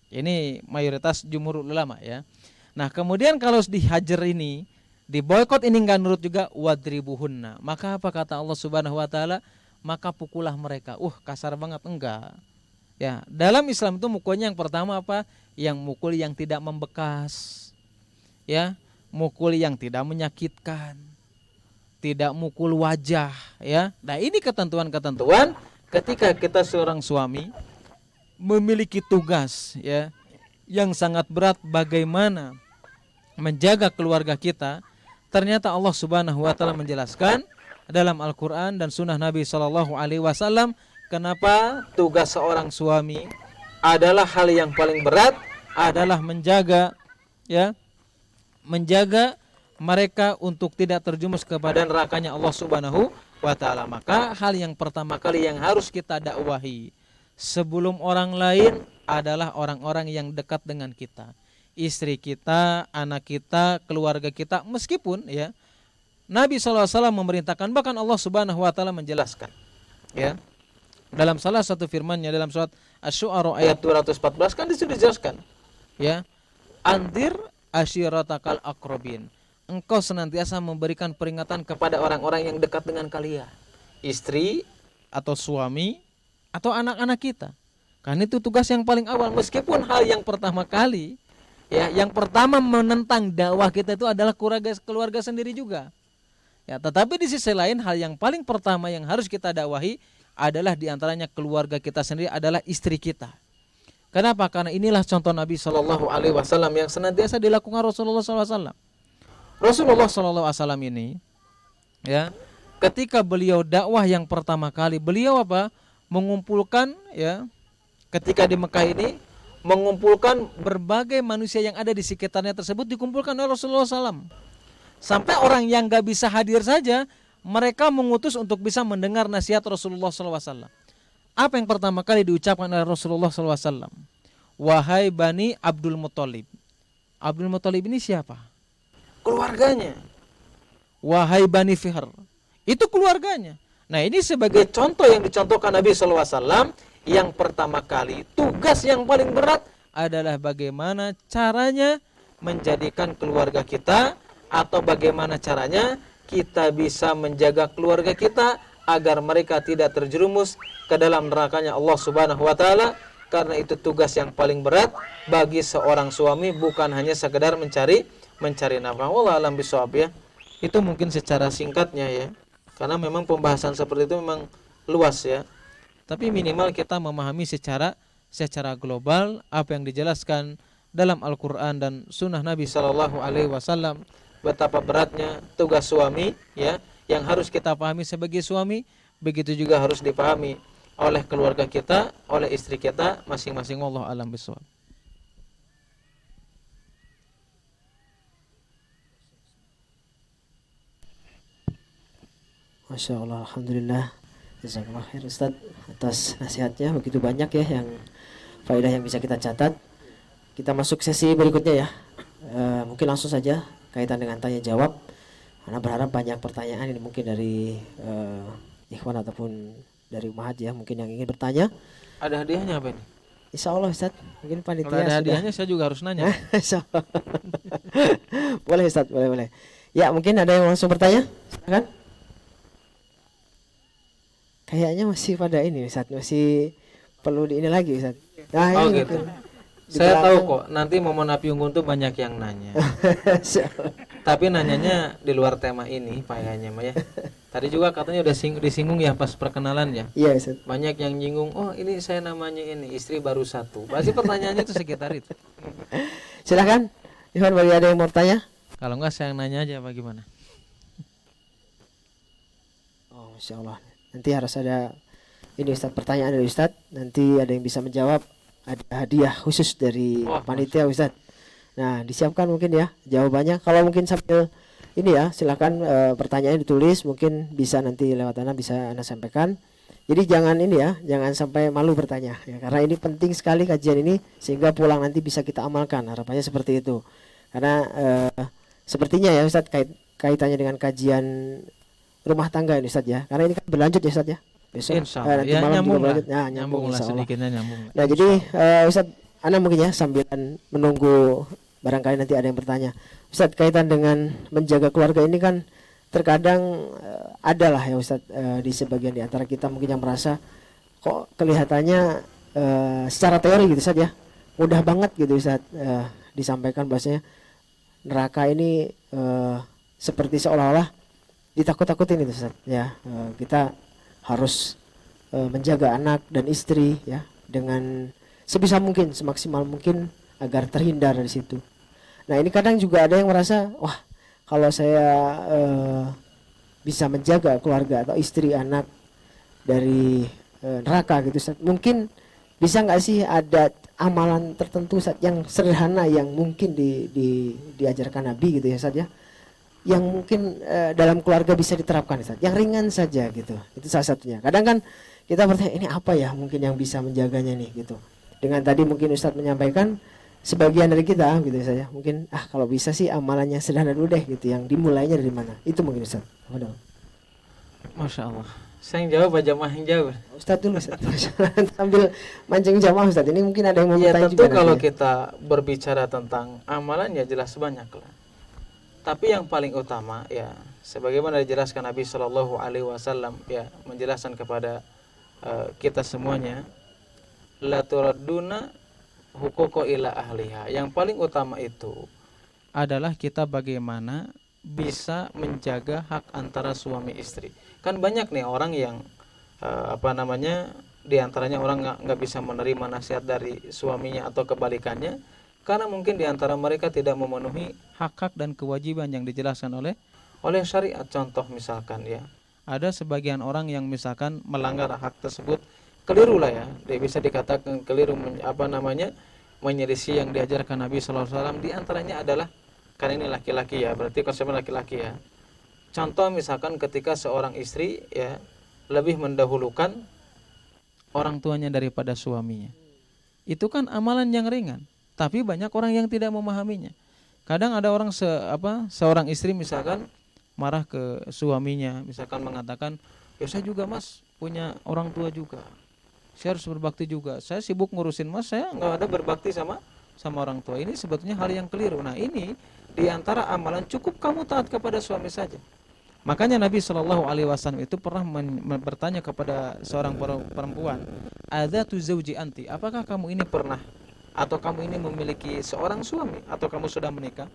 Ini mayoritas jumhur ulama ya. Nah kemudian kalau dihajar ini, diboikot ini nggak nurut juga, wadribuhunna. Maka apa kata Allah Subhanahu wa taala? Maka pukullah mereka. Kasar banget enggak. Ya, dalam Islam itu mukulnya yang pertama apa? Yang mukul yang tidak membekas. Ya, mukul yang tidak menyakitkan. Tidak mukul wajah, ya. Nah, ini ketentuan-ketentuan ketika kita seorang suami memiliki tugas ya yang sangat berat bagaimana menjaga keluarga kita. Ternyata Allah Subhanahu wa taala menjelaskan dalam Al-Qur'an dan sunnah Nabi sallallahu alaihi wasallam kenapa tugas seorang suami adalah hal yang paling berat adalah menjaga ya, menjaga mereka untuk tidak terjumus kepada nerakanya Allah Subhanahu wa taala. Maka hal yang pertama kali yang harus kita dakwahi sebelum orang lain adalah orang-orang yang dekat dengan kita. Istri kita, anak kita, keluarga kita, meskipun ya Nabi SAW memerintahkan, bahkan Allah Subhanahu wa taala menjelaskan ya dalam salah satu firman-Nya dalam surat Asy-Syu'ara ayat 214 kan disitu dijelaskan ya, andir asyiratakal aqrabin, engkau senantiasa memberikan peringatan kepada orang-orang yang dekat dengan kalian, istri atau suami atau anak-anak kita. Kan itu tugas yang paling awal, meskipun hal yang pertama kali ya, yang pertama menentang dakwah kita itu adalah keluarga sendiri juga. Ya, tetapi di sisi lain hal yang paling pertama yang harus kita dakwahi adalah diantaranya keluarga kita sendiri, adalah istri kita. Kenapa? Karena inilah contoh Nabi Shallallahu Alaihi Wasallam yang senantiasa dilakukan Rasulullah SAW. Rasulullah SAW ini, ya, ketika beliau dakwah yang pertama kali, beliau apa? Mengumpulkan, ya, ketika di Mekah ini, mengumpulkan berbagai manusia yang ada di sekitarnya tersebut dikumpulkan oleh Rasulullah SAW. Sampai orang yang gak bisa hadir saja, mereka mengutus untuk bisa mendengar nasihat Rasulullah SAW. Apa yang pertama kali diucapkan oleh Rasulullah SAW? Wahai Bani Abdul Muthalib. Abdul Muthalib ini siapa? Keluarganya. Wahai Bani Fihr, itu keluarganya. Nah ini sebagai contoh yang dicontohkan Nabi SAW. Yang pertama kali tugas yang paling berat adalah bagaimana caranya menjadikan keluarga kita, atau bagaimana caranya kita bisa menjaga keluarga kita agar mereka tidak terjerumus ke dalam nerakanya Allah Subhanahu wa taala. Karena itu tugas yang paling berat bagi seorang suami, bukan hanya sekedar mencari nafkah. Wallahu a'lam bishawab ya. Itu mungkin secara singkatnya ya. Karena memang pembahasan seperti itu memang luas ya. Tapi minimal kita memahami secara global apa yang dijelaskan dalam Al-Qur'an dan sunnah Nabi sallallahu alaihi wasallam, betapa beratnya tugas suami ya, yang harus kita pahami sebagai suami, begitu juga harus dipahami oleh keluarga kita, oleh istri kita masing-masing. Wallahu a'lam bishawab. Masya Allah, alhamdulillah. Jazakallah khair Ustaz atas nasihatnya, begitu banyak ya yang faedah yang bisa kita catat. Kita masuk sesi berikutnya ya. Mungkin langsung saja kaitan dengan tanya jawab. Karena berharap banyak pertanyaan ini mungkin dari ikhwan ataupun dari Umahat ya, mungkin yang ingin bertanya. Ada hadiahnya apa ini? Insya Allah Ustaz, mungkin panitia kalau ada hadiahnya saya juga harus nanya. Insya Allah. Boleh Ustaz, boleh. Ya mungkin ada yang langsung bertanya, silakan. Kayaknya masih pada ini Ustaz, masih perlu di ini lagi Ustaz. Nah, Oh ini gitu. mungkin di Saya tahu belakang. kok, nanti momen api unggun tuh banyak yang nanya. Tapi nanyanya di luar tema ini, kayaknya mah ya. Tadi juga katanya udah disinggung ya pas perkenalan ya. Iya Ustaz. Banyak yang nyinggung, oh ini saya namanya ini, istri baru satu. Pasti pertanyaannya tuh sekitar itu. Silakan. Ivan, bagi ada yang mau tanya? Kalau enggak saya yang nanya aja bagaimana? Oh, Masya Allah. Nanti harus ada ini Ustaz, pertanyaan dari Ustaz. Nanti ada yang bisa menjawab. Ada hadiah khusus dari Wah, panitia Ustaz. Nah, disiapkan mungkin ya jawabannya. Kalau mungkin sambil ini ya, silakan pertanyaannya ditulis. Mungkin bisa nanti lewat Anda bisa Anda sampaikan. Jadi jangan ini ya, jangan sampai malu bertanya ya, karena ini penting sekali kajian ini sehingga pulang nanti bisa kita amalkan. Harapannya seperti itu. Karena sepertinya ya Ustaz kaitannya dengan kajian rumah tangga ini Ustaz ya. Karena ini kan berlanjut ya Ustaz ya. Besok insya Allah. nanti Ya malam juga nyambung lah. berlanjut. Nah, Nyambung lah insya Allah. sedikitnya nyambung. Nah, jadi Ustaz, Anda mungkin ya sambilan menunggu barangkali nanti ada yang bertanya. Ustaz, kaitan dengan menjaga keluarga ini kan terkadang adalah ya Ustaz di sebagian di antara kita mungkin yang merasa kok kelihatannya secara teori gitu saja mudah banget gitu Ustaz disampaikan bahasanya neraka ini seperti seolah-olah ditakut-takutin itu Ustaz ya. Kita harus menjaga anak dan istri ya dengan sebisa mungkin, semaksimal mungkin agar terhindar dari situ. Nah, ini kadang juga ada yang merasa, wah, kalau saya bisa menjaga keluarga atau istri anak dari neraka gitu Ustaz, mungkin bisa nggak sih ada amalan tertentu Ustaz yang sederhana yang mungkin diajarkan Nabi gitu ya Ustaz ya, yang mungkin dalam keluarga bisa diterapkan Ustaz, yang ringan saja gitu. Itu salah satunya. Kadang kan kita bertanya, ini apa ya mungkin yang bisa menjaganya nih gitu. Dengan tadi mungkin Ustaz menyampaikan sebagian dari kita gitu saja. Mungkin kalau bisa sih amalannya sederhana dulu deh gitu, yang dimulainya dari mana. Itu mungkin Ustaz. Masya Allah. Saya yang jawab, jamaah yang jawab. Ustaz dulu Ustaz. Sambil mancing jamaah Ustaz. Ini mungkin ada yang mau Ya bertanya tentu juga kalau nanti ya. kita berbicara tentang amalan ya jelas banyak lah. Tapi yang paling utama ya sebagaimana dijelaskan Nabi Shallallahu Alaihi Wasallam ya menjelaskan kepada kita semuanya, la turadduna huquqa ila ahliha. Yang paling utama itu adalah kita bagaimana bisa menjaga hak antara suami istri. Kan banyak nih orang yang di antaranya orang nggak bisa menerima nasihat dari suaminya atau kebalikannya karena mungkin di antara mereka tidak memenuhi hak-hak dan kewajiban yang dijelaskan oleh syariat. Contoh misalkan ya, ada sebagian orang yang misalkan melanggar hak tersebut, keliru lah ya, dia bisa dikatakan keliru menyelisih yang diajarkan Nabi Sallallahu Alaihi Wasallam. Di antaranya adalah, karena ini laki-laki ya, berarti konsepnya laki-laki ya. Contoh misalkan ketika seorang istri ya lebih mendahulukan orang tuanya daripada suaminya, itu kan amalan yang ringan, tapi banyak orang yang tidak memahaminya. Kadang ada orang seorang istri misalkan marah ke suaminya, misalkan mengatakan, ya saya juga mas punya orang tua juga, saya harus berbakti juga, saya sibuk ngurusin mas, saya nggak ada berbakti sama orang tua. Ini sebetulnya hal yang keliru. Nah, ini diantara amalan cukup kamu taat kepada suami saja. Makanya Nabi Shallallahu Alaihi Wasallam itu pernah bertanya kepada seorang perempuan, ada tu zauji anti, apakah kamu ini pernah atau kamu ini memiliki seorang suami atau kamu sudah menikah?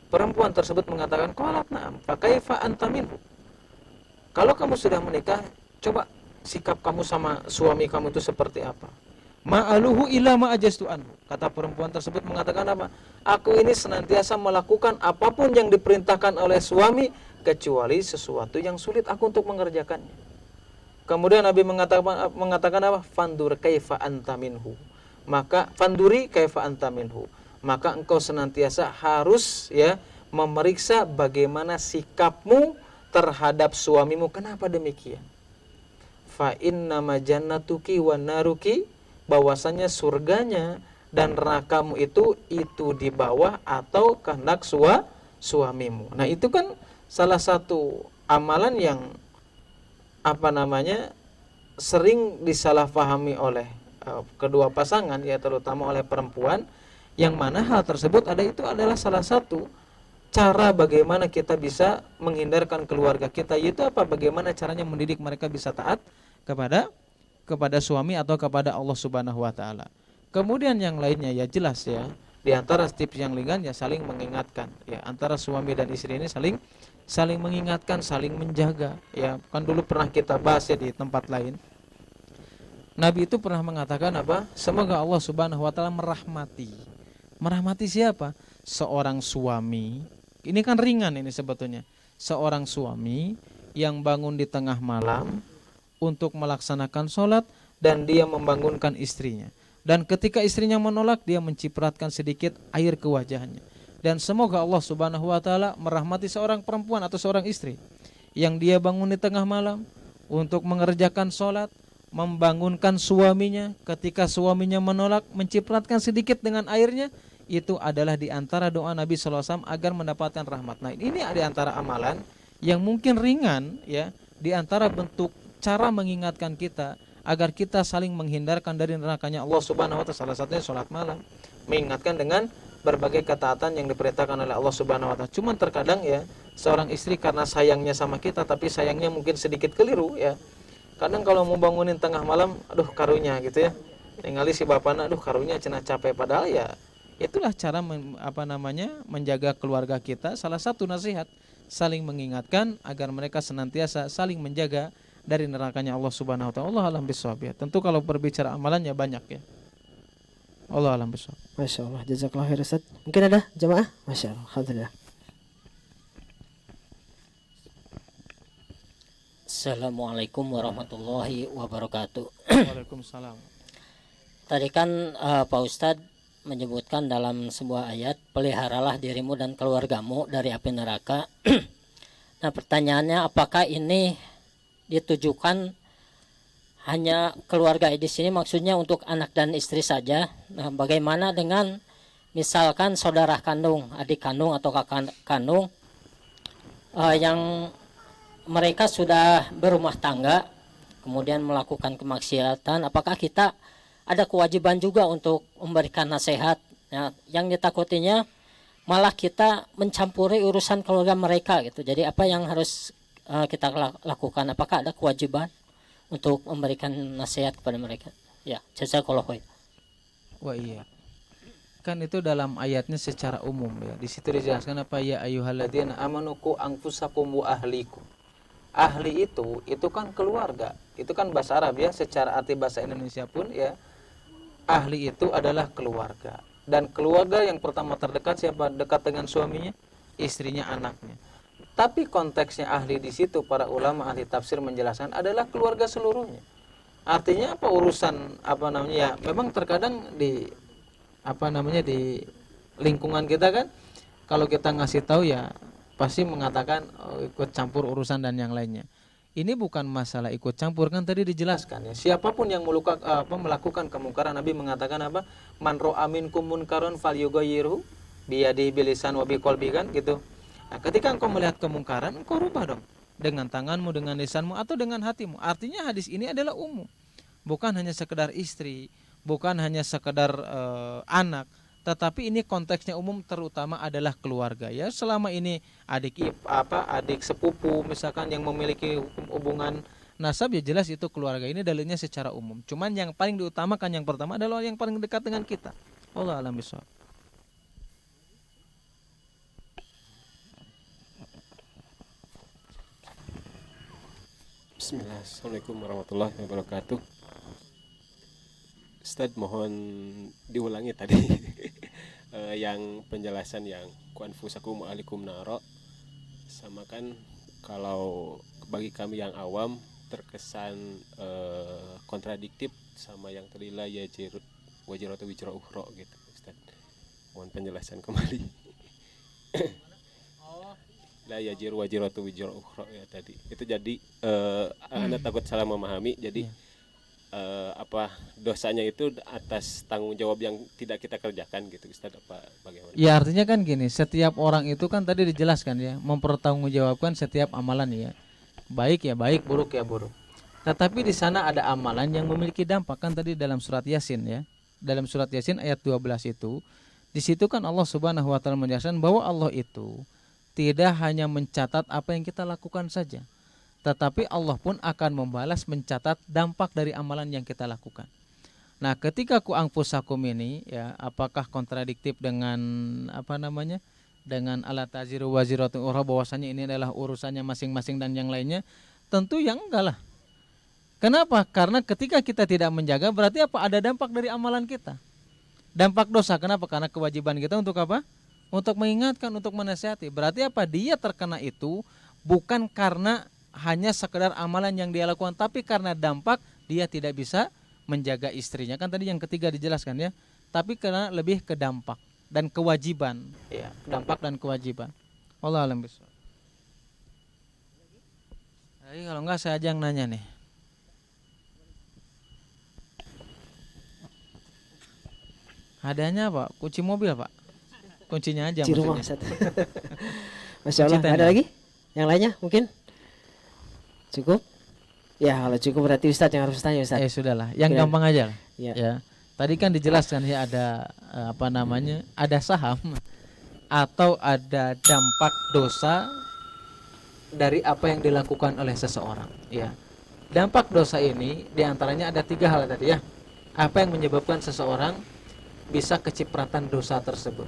Perempuan tersebut mengatakan, qalat na'am, fa kaifa anta minhu. Kalau kamu sudah menikah, coba sikap kamu sama suami kamu itu seperti apa? Ma'aluhu illa ma'ajastu anhu. Kata perempuan tersebut mengatakan apa? Aku ini senantiasa melakukan apapun yang diperintahkan oleh suami kecuali sesuatu yang sulit aku untuk mengerjakannya. Kemudian Nabi mengatakan apa? Fandur kaifa anta minhu. Maka fanduri kaifa anta minhu. Maka engkau senantiasa harus ya memeriksa bagaimana sikapmu terhadap suamimu. Kenapa demikian? Fa innama jannatuki wa naruki, bahwasanya surganya dan nerakamu itu di bawah atau kehendak suamimu. Nah, itu kan salah satu amalan yang sering disalahpahami oleh kedua pasangan ya, terutama oleh perempuan, yang mana hal tersebut adalah salah satu cara bagaimana kita bisa menghindarkan keluarga kita, yaitu apa? Bagaimana caranya mendidik mereka bisa taat kepada suami atau kepada Allah Subhanahu wa taala. Kemudian yang lainnya ya jelas ya, di antara tips yang ringan ya saling mengingatkan ya, antara suami dan istri ini saling mengingatkan, saling menjaga ya. Kan dulu pernah kita bahas ya di tempat lain. Nabi itu pernah mengatakan apa? Semoga Allah Subhanahu wa taala merahmati. Merahmati siapa? Seorang suami. Ini kan ringan ini sebetulnya. Seorang suami yang bangun di tengah malam untuk melaksanakan sholat dan dia membangunkan istrinya. Dan ketika istrinya menolak, dia mencipratkan sedikit air ke wajahnya. Dan semoga Allah Subhanahu wa taala merahmati seorang perempuan atau seorang istri yang dia bangun di tengah malam untuk mengerjakan sholat, membangunkan suaminya, ketika suaminya menolak, mencipratkan sedikit dengan airnya. Itu adalah di antara doa Nabi sallallahu alaihi wasallam agar mendapatkan rahmat. Nah, ini di antara amalan yang mungkin ringan ya, di antara bentuk cara mengingatkan kita agar kita saling menghindarkan dari nerakanya Allah Subhanahu wa taala. Salah satunya sholat malam, mengingatkan dengan berbagai ketaatan yang diperintahkan oleh Allah Subhanahu wa taala. Cuman terkadang ya, seorang istri karena sayangnya sama kita tapi sayangnya mungkin sedikit keliru ya. Kadang kalau mau bangunin tengah malam, aduh karunya gitu ya. Ningali si bapana, aduh karunya cenah capek, padahal ya itulah cara menjaga keluarga kita. Salah satu nasihat saling mengingatkan agar mereka senantiasa saling menjaga dari nerakanya Allah Subhanahu wa taala. Allah alam bisawab ya. Tentu kalau berbicara amalannya banyak ya. Allah alam bisawab. Masya Allah, jazakallah khair Ustaz. Mungkin ada jamaah? Masya Allah, alhamdulillah. Assalamualaikum warahmatullahi wabarakatuh. Waalaikumsalam. Tadi kan Pak Ustadz menyebutkan dalam sebuah ayat, peliharalah dirimu dan keluargamu dari api neraka. Nah, pertanyaannya, apakah ini ditujukan hanya keluarga di sini, maksudnya untuk anak dan istri saja? Nah, bagaimana dengan misalkan saudara kandung, adik kandung atau kakak kandung yang mereka sudah berumah tangga kemudian melakukan kemaksiatan, apakah kita ada kewajiban juga untuk memberikan nasihat? Nah, yang ditakutinya malah kita mencampuri urusan keluarga mereka gitu. Jadi apa yang harus kita lakukan? Apakah ada kewajiban untuk memberikan nasihat kepada mereka? Ya, jazakallahu khair. Wah iya. Kan itu dalam ayatnya secara umum ya. Di situ dijelaskan apa? Ya ayyuhalladzina amanu qu anfusakum wa ahlikum. Ahli itu kan keluarga. Itu kan bahasa Arab ya, secara arti bahasa Indonesia pun ya. Ahli itu adalah keluarga. Dan keluarga yang pertama terdekat siapa? Dekat dengan suaminya, istrinya, anaknya. Tapi konteksnya ahli di situ para ulama ahli tafsir menjelaskan adalah keluarga seluruhnya. Artinya apa? Urusan ya, memang terkadang di di lingkungan kita kan, kalau kita ngasih tahu ya pasti mengatakan ikut campur urusan dan yang lainnya. Ini bukan masalah ikut campur, kan tadi dijelaskan ya. Siapapun yang melakukan kemungkaran, Nabi mengatakan apa? Man ra'a minkum munkaran falyughayyirhu biyadihi bilisan wa biqalbi, kan gitu. Nah, ketika engkau melihat kemungkaran, engkau rubah dong dengan tanganmu, dengan lisanmu atau dengan hatimu. Artinya hadis ini adalah umum. Bukan hanya sekedar istri, bukan hanya sekedar anak, tetapi ini konteksnya umum, terutama adalah keluarga ya. Selama ini adik sepupu misalkan yang memiliki hubungan nasab ya jelas itu keluarga. Ini dalilnya secara umum. Cuman yang paling diutamakan yang pertama adalah yang paling dekat dengan kita. Allah alam bisawab. Bismillah, Assalamualaikum warahmatullahi wabarakatuh. Ustadz, mohon diulangi tadi yang penjelasan yang kuanfusakum alikum naro, sama kan kalau bagi kami yang awam terkesan kontradiktif sama yang tadi la yajir wajiratu wijra ukhra gitu Ustadz. Mohon penjelasan kembali. La yajir wajiratu wijra ukhra ya tadi. Itu jadi Anda takut salah memahami, jadi dosanya itu atas tanggung jawab yang tidak kita kerjakan gitu Ustaz, apa bagaimana? Ya artinya kan gini, setiap orang itu kan tadi dijelaskan ya, mempertanggungjawabkan setiap amalan ya. Baik ya baik, buruk ya buruk. Tetapi di sana ada amalan yang memiliki dampak, kan tadi dalam surat Yasin ya. Dalam surat Yasin ayat 12 itu, di situ kan Allah Subhanahu wa taala menjelaskan bahwa Allah itu tidak hanya mencatat apa yang kita lakukan saja, tetapi Allah pun akan membalas mencatat dampak dari amalan yang kita lakukan. Nah, ketika ku angfusakum ini ya, apakah kontradiktif dengan dengan ala taziru waziratun ukhra, bahwasanya ini adalah urusannya masing-masing dan yang lainnya? Tentu yang enggak lah. Kenapa? Karena ketika kita tidak menjaga, berarti apa? Ada dampak dari amalan kita. Dampak dosa. Kenapa? Karena kewajiban kita untuk apa? Untuk mengingatkan, untuk menasihati. Berarti apa? Dia terkena itu bukan karena hanya sekedar amalan yang dia lakukan, tapi karena dampak dia tidak bisa menjaga istrinya. Kan tadi yang ketiga dijelaskan ya. Tapi karena lebih ke dampak dan kewajiban. Ya, dampak dan kewajiban. Wallahu a'lam bishawab. Jadi kalau enggak saya aja yang nanya nih. Hadiahnya apa? Kunci mobil, Pak. Kuncinya aja Kunci rumah, maksudnya. Ustaz. Masya Allah. Kunci tenda. Ada lagi? Yang lainnya mungkin? Cukup? Ya, kalau cukup berarti Ustaz yang harus tanya, Ustaz. Sudahlah, yang Kira- gampang aja lah. Ya. Ya. Tadi kan dijelaskan ya ada ada saham atau ada dampak dosa dari apa yang dilakukan oleh seseorang. Ya. Dampak dosa ini diantaranya ada 3 hal tadi ya. Apa yang menyebabkan seseorang bisa kecipratan dosa tersebut?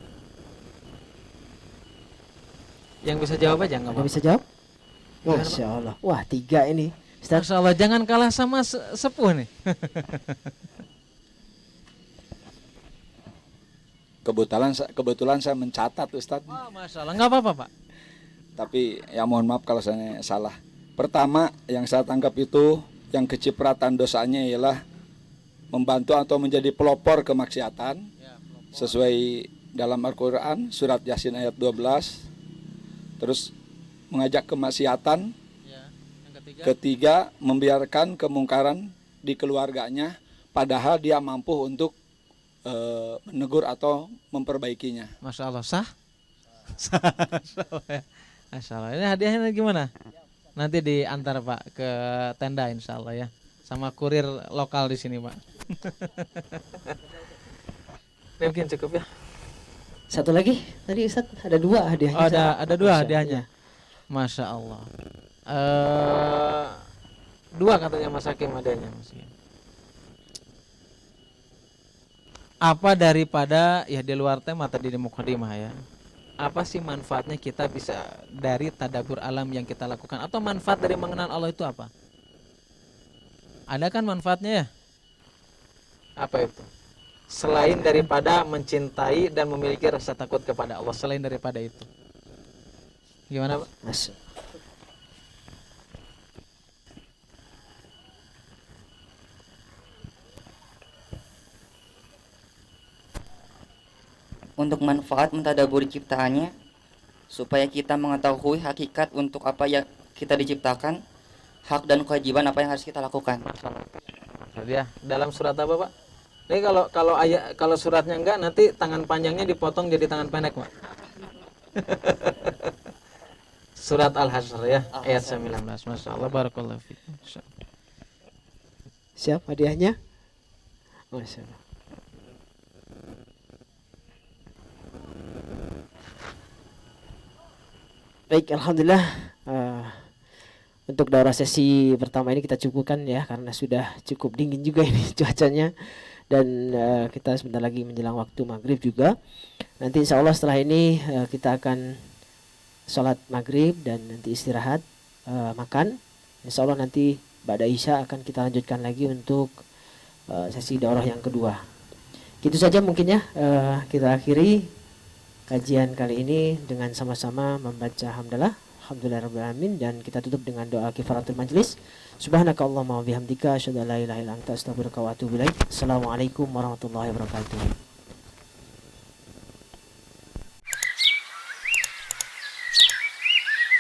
Yang bisa jawab aja nggak Ada apa-apa. bisa jawab? Masya Allah. Wah, 3 ini. Ustaz. Masya Allah, jangan kalah sama sepuh nih. Kebetulan saya mencatat Ustadz, Wah, Masya Allah, nggak apa-apa Pak. tapi ya mohon maaf kalau saya salah. Pertama yang saya tangkap itu yang kecipratan dosanya ialah membantu atau menjadi pelopor kemaksiatan sesuai dalam Al-Quran surat Yasin ayat 12. Terus mengajak kemaksiatan. Ya, yang Ketiga membiarkan kemungkaran di keluarganya padahal dia mampu untuk menegur atau memperbaikinya. Masya Allah, sah? Sah. Masya Allah, ya. Masya Allah. Ini hadiahnya gimana? Nanti diantar Pak ke tenda insya Allah ya, sama kurir lokal di sini Pak. Ini mungkin cukup ya. Satu lagi tadi Ustaz ada 2 hadiahnya. Oh, Ustaz. ada 2 Masya- hadiahnya. ya. Masya Allah. 2 katanya Mas Hakim hadiahnya Mas Hakim. Apa daripada ya di luar tema tadi di mukadimah ya. Apa sih manfaatnya kita bisa dari tadabbur alam yang kita lakukan, atau manfaat dari mengenal Allah itu apa? Ada kan manfaatnya ya? Apa itu? Selain daripada mencintai dan memiliki rasa takut kepada Allah, selain daripada itu. Gimana Pak? Masya. Untuk manfaat mentadaburi ciptaannya supaya kita mengetahui hakikat untuk apa yang kita diciptakan, hak dan kewajiban apa yang harus kita lakukan. Jadi ya, dalam surat apa Pak? Ini kalau suratnya enggak, nanti tangan panjangnya dipotong jadi tangan pendek Pak. Surat Al-Hasyr ya, ayat 19. Masya Allah, barakallahu fikum. Siap hadiahnya? Masya Allah. Baik, alhamdulillah. Untuk daurah sesi pertama ini kita cukupkan ya, karena sudah cukup dingin juga ini cuacanya, dan kita sebentar lagi menjelang waktu maghrib juga. Nanti insya Allah setelah ini kita akan sholat maghrib dan nanti istirahat, makan. Insya Allah nanti ba'da isya akan kita lanjutkan lagi untuk sesi daurah yang kedua. Gitu saja mungkin ya, kita akhiri kajian kali ini dengan sama-sama membaca hamdalah, alhamdulillahirrahmanirrahim, dan kita tutup dengan doa kifaratul majlis. Subhanakallahumma wa bihamdika asyhadu an la ilaha illa anta astaghfiruka wa atubu ilaik. Assalamualaikum warahmatullahi wabarakatuh.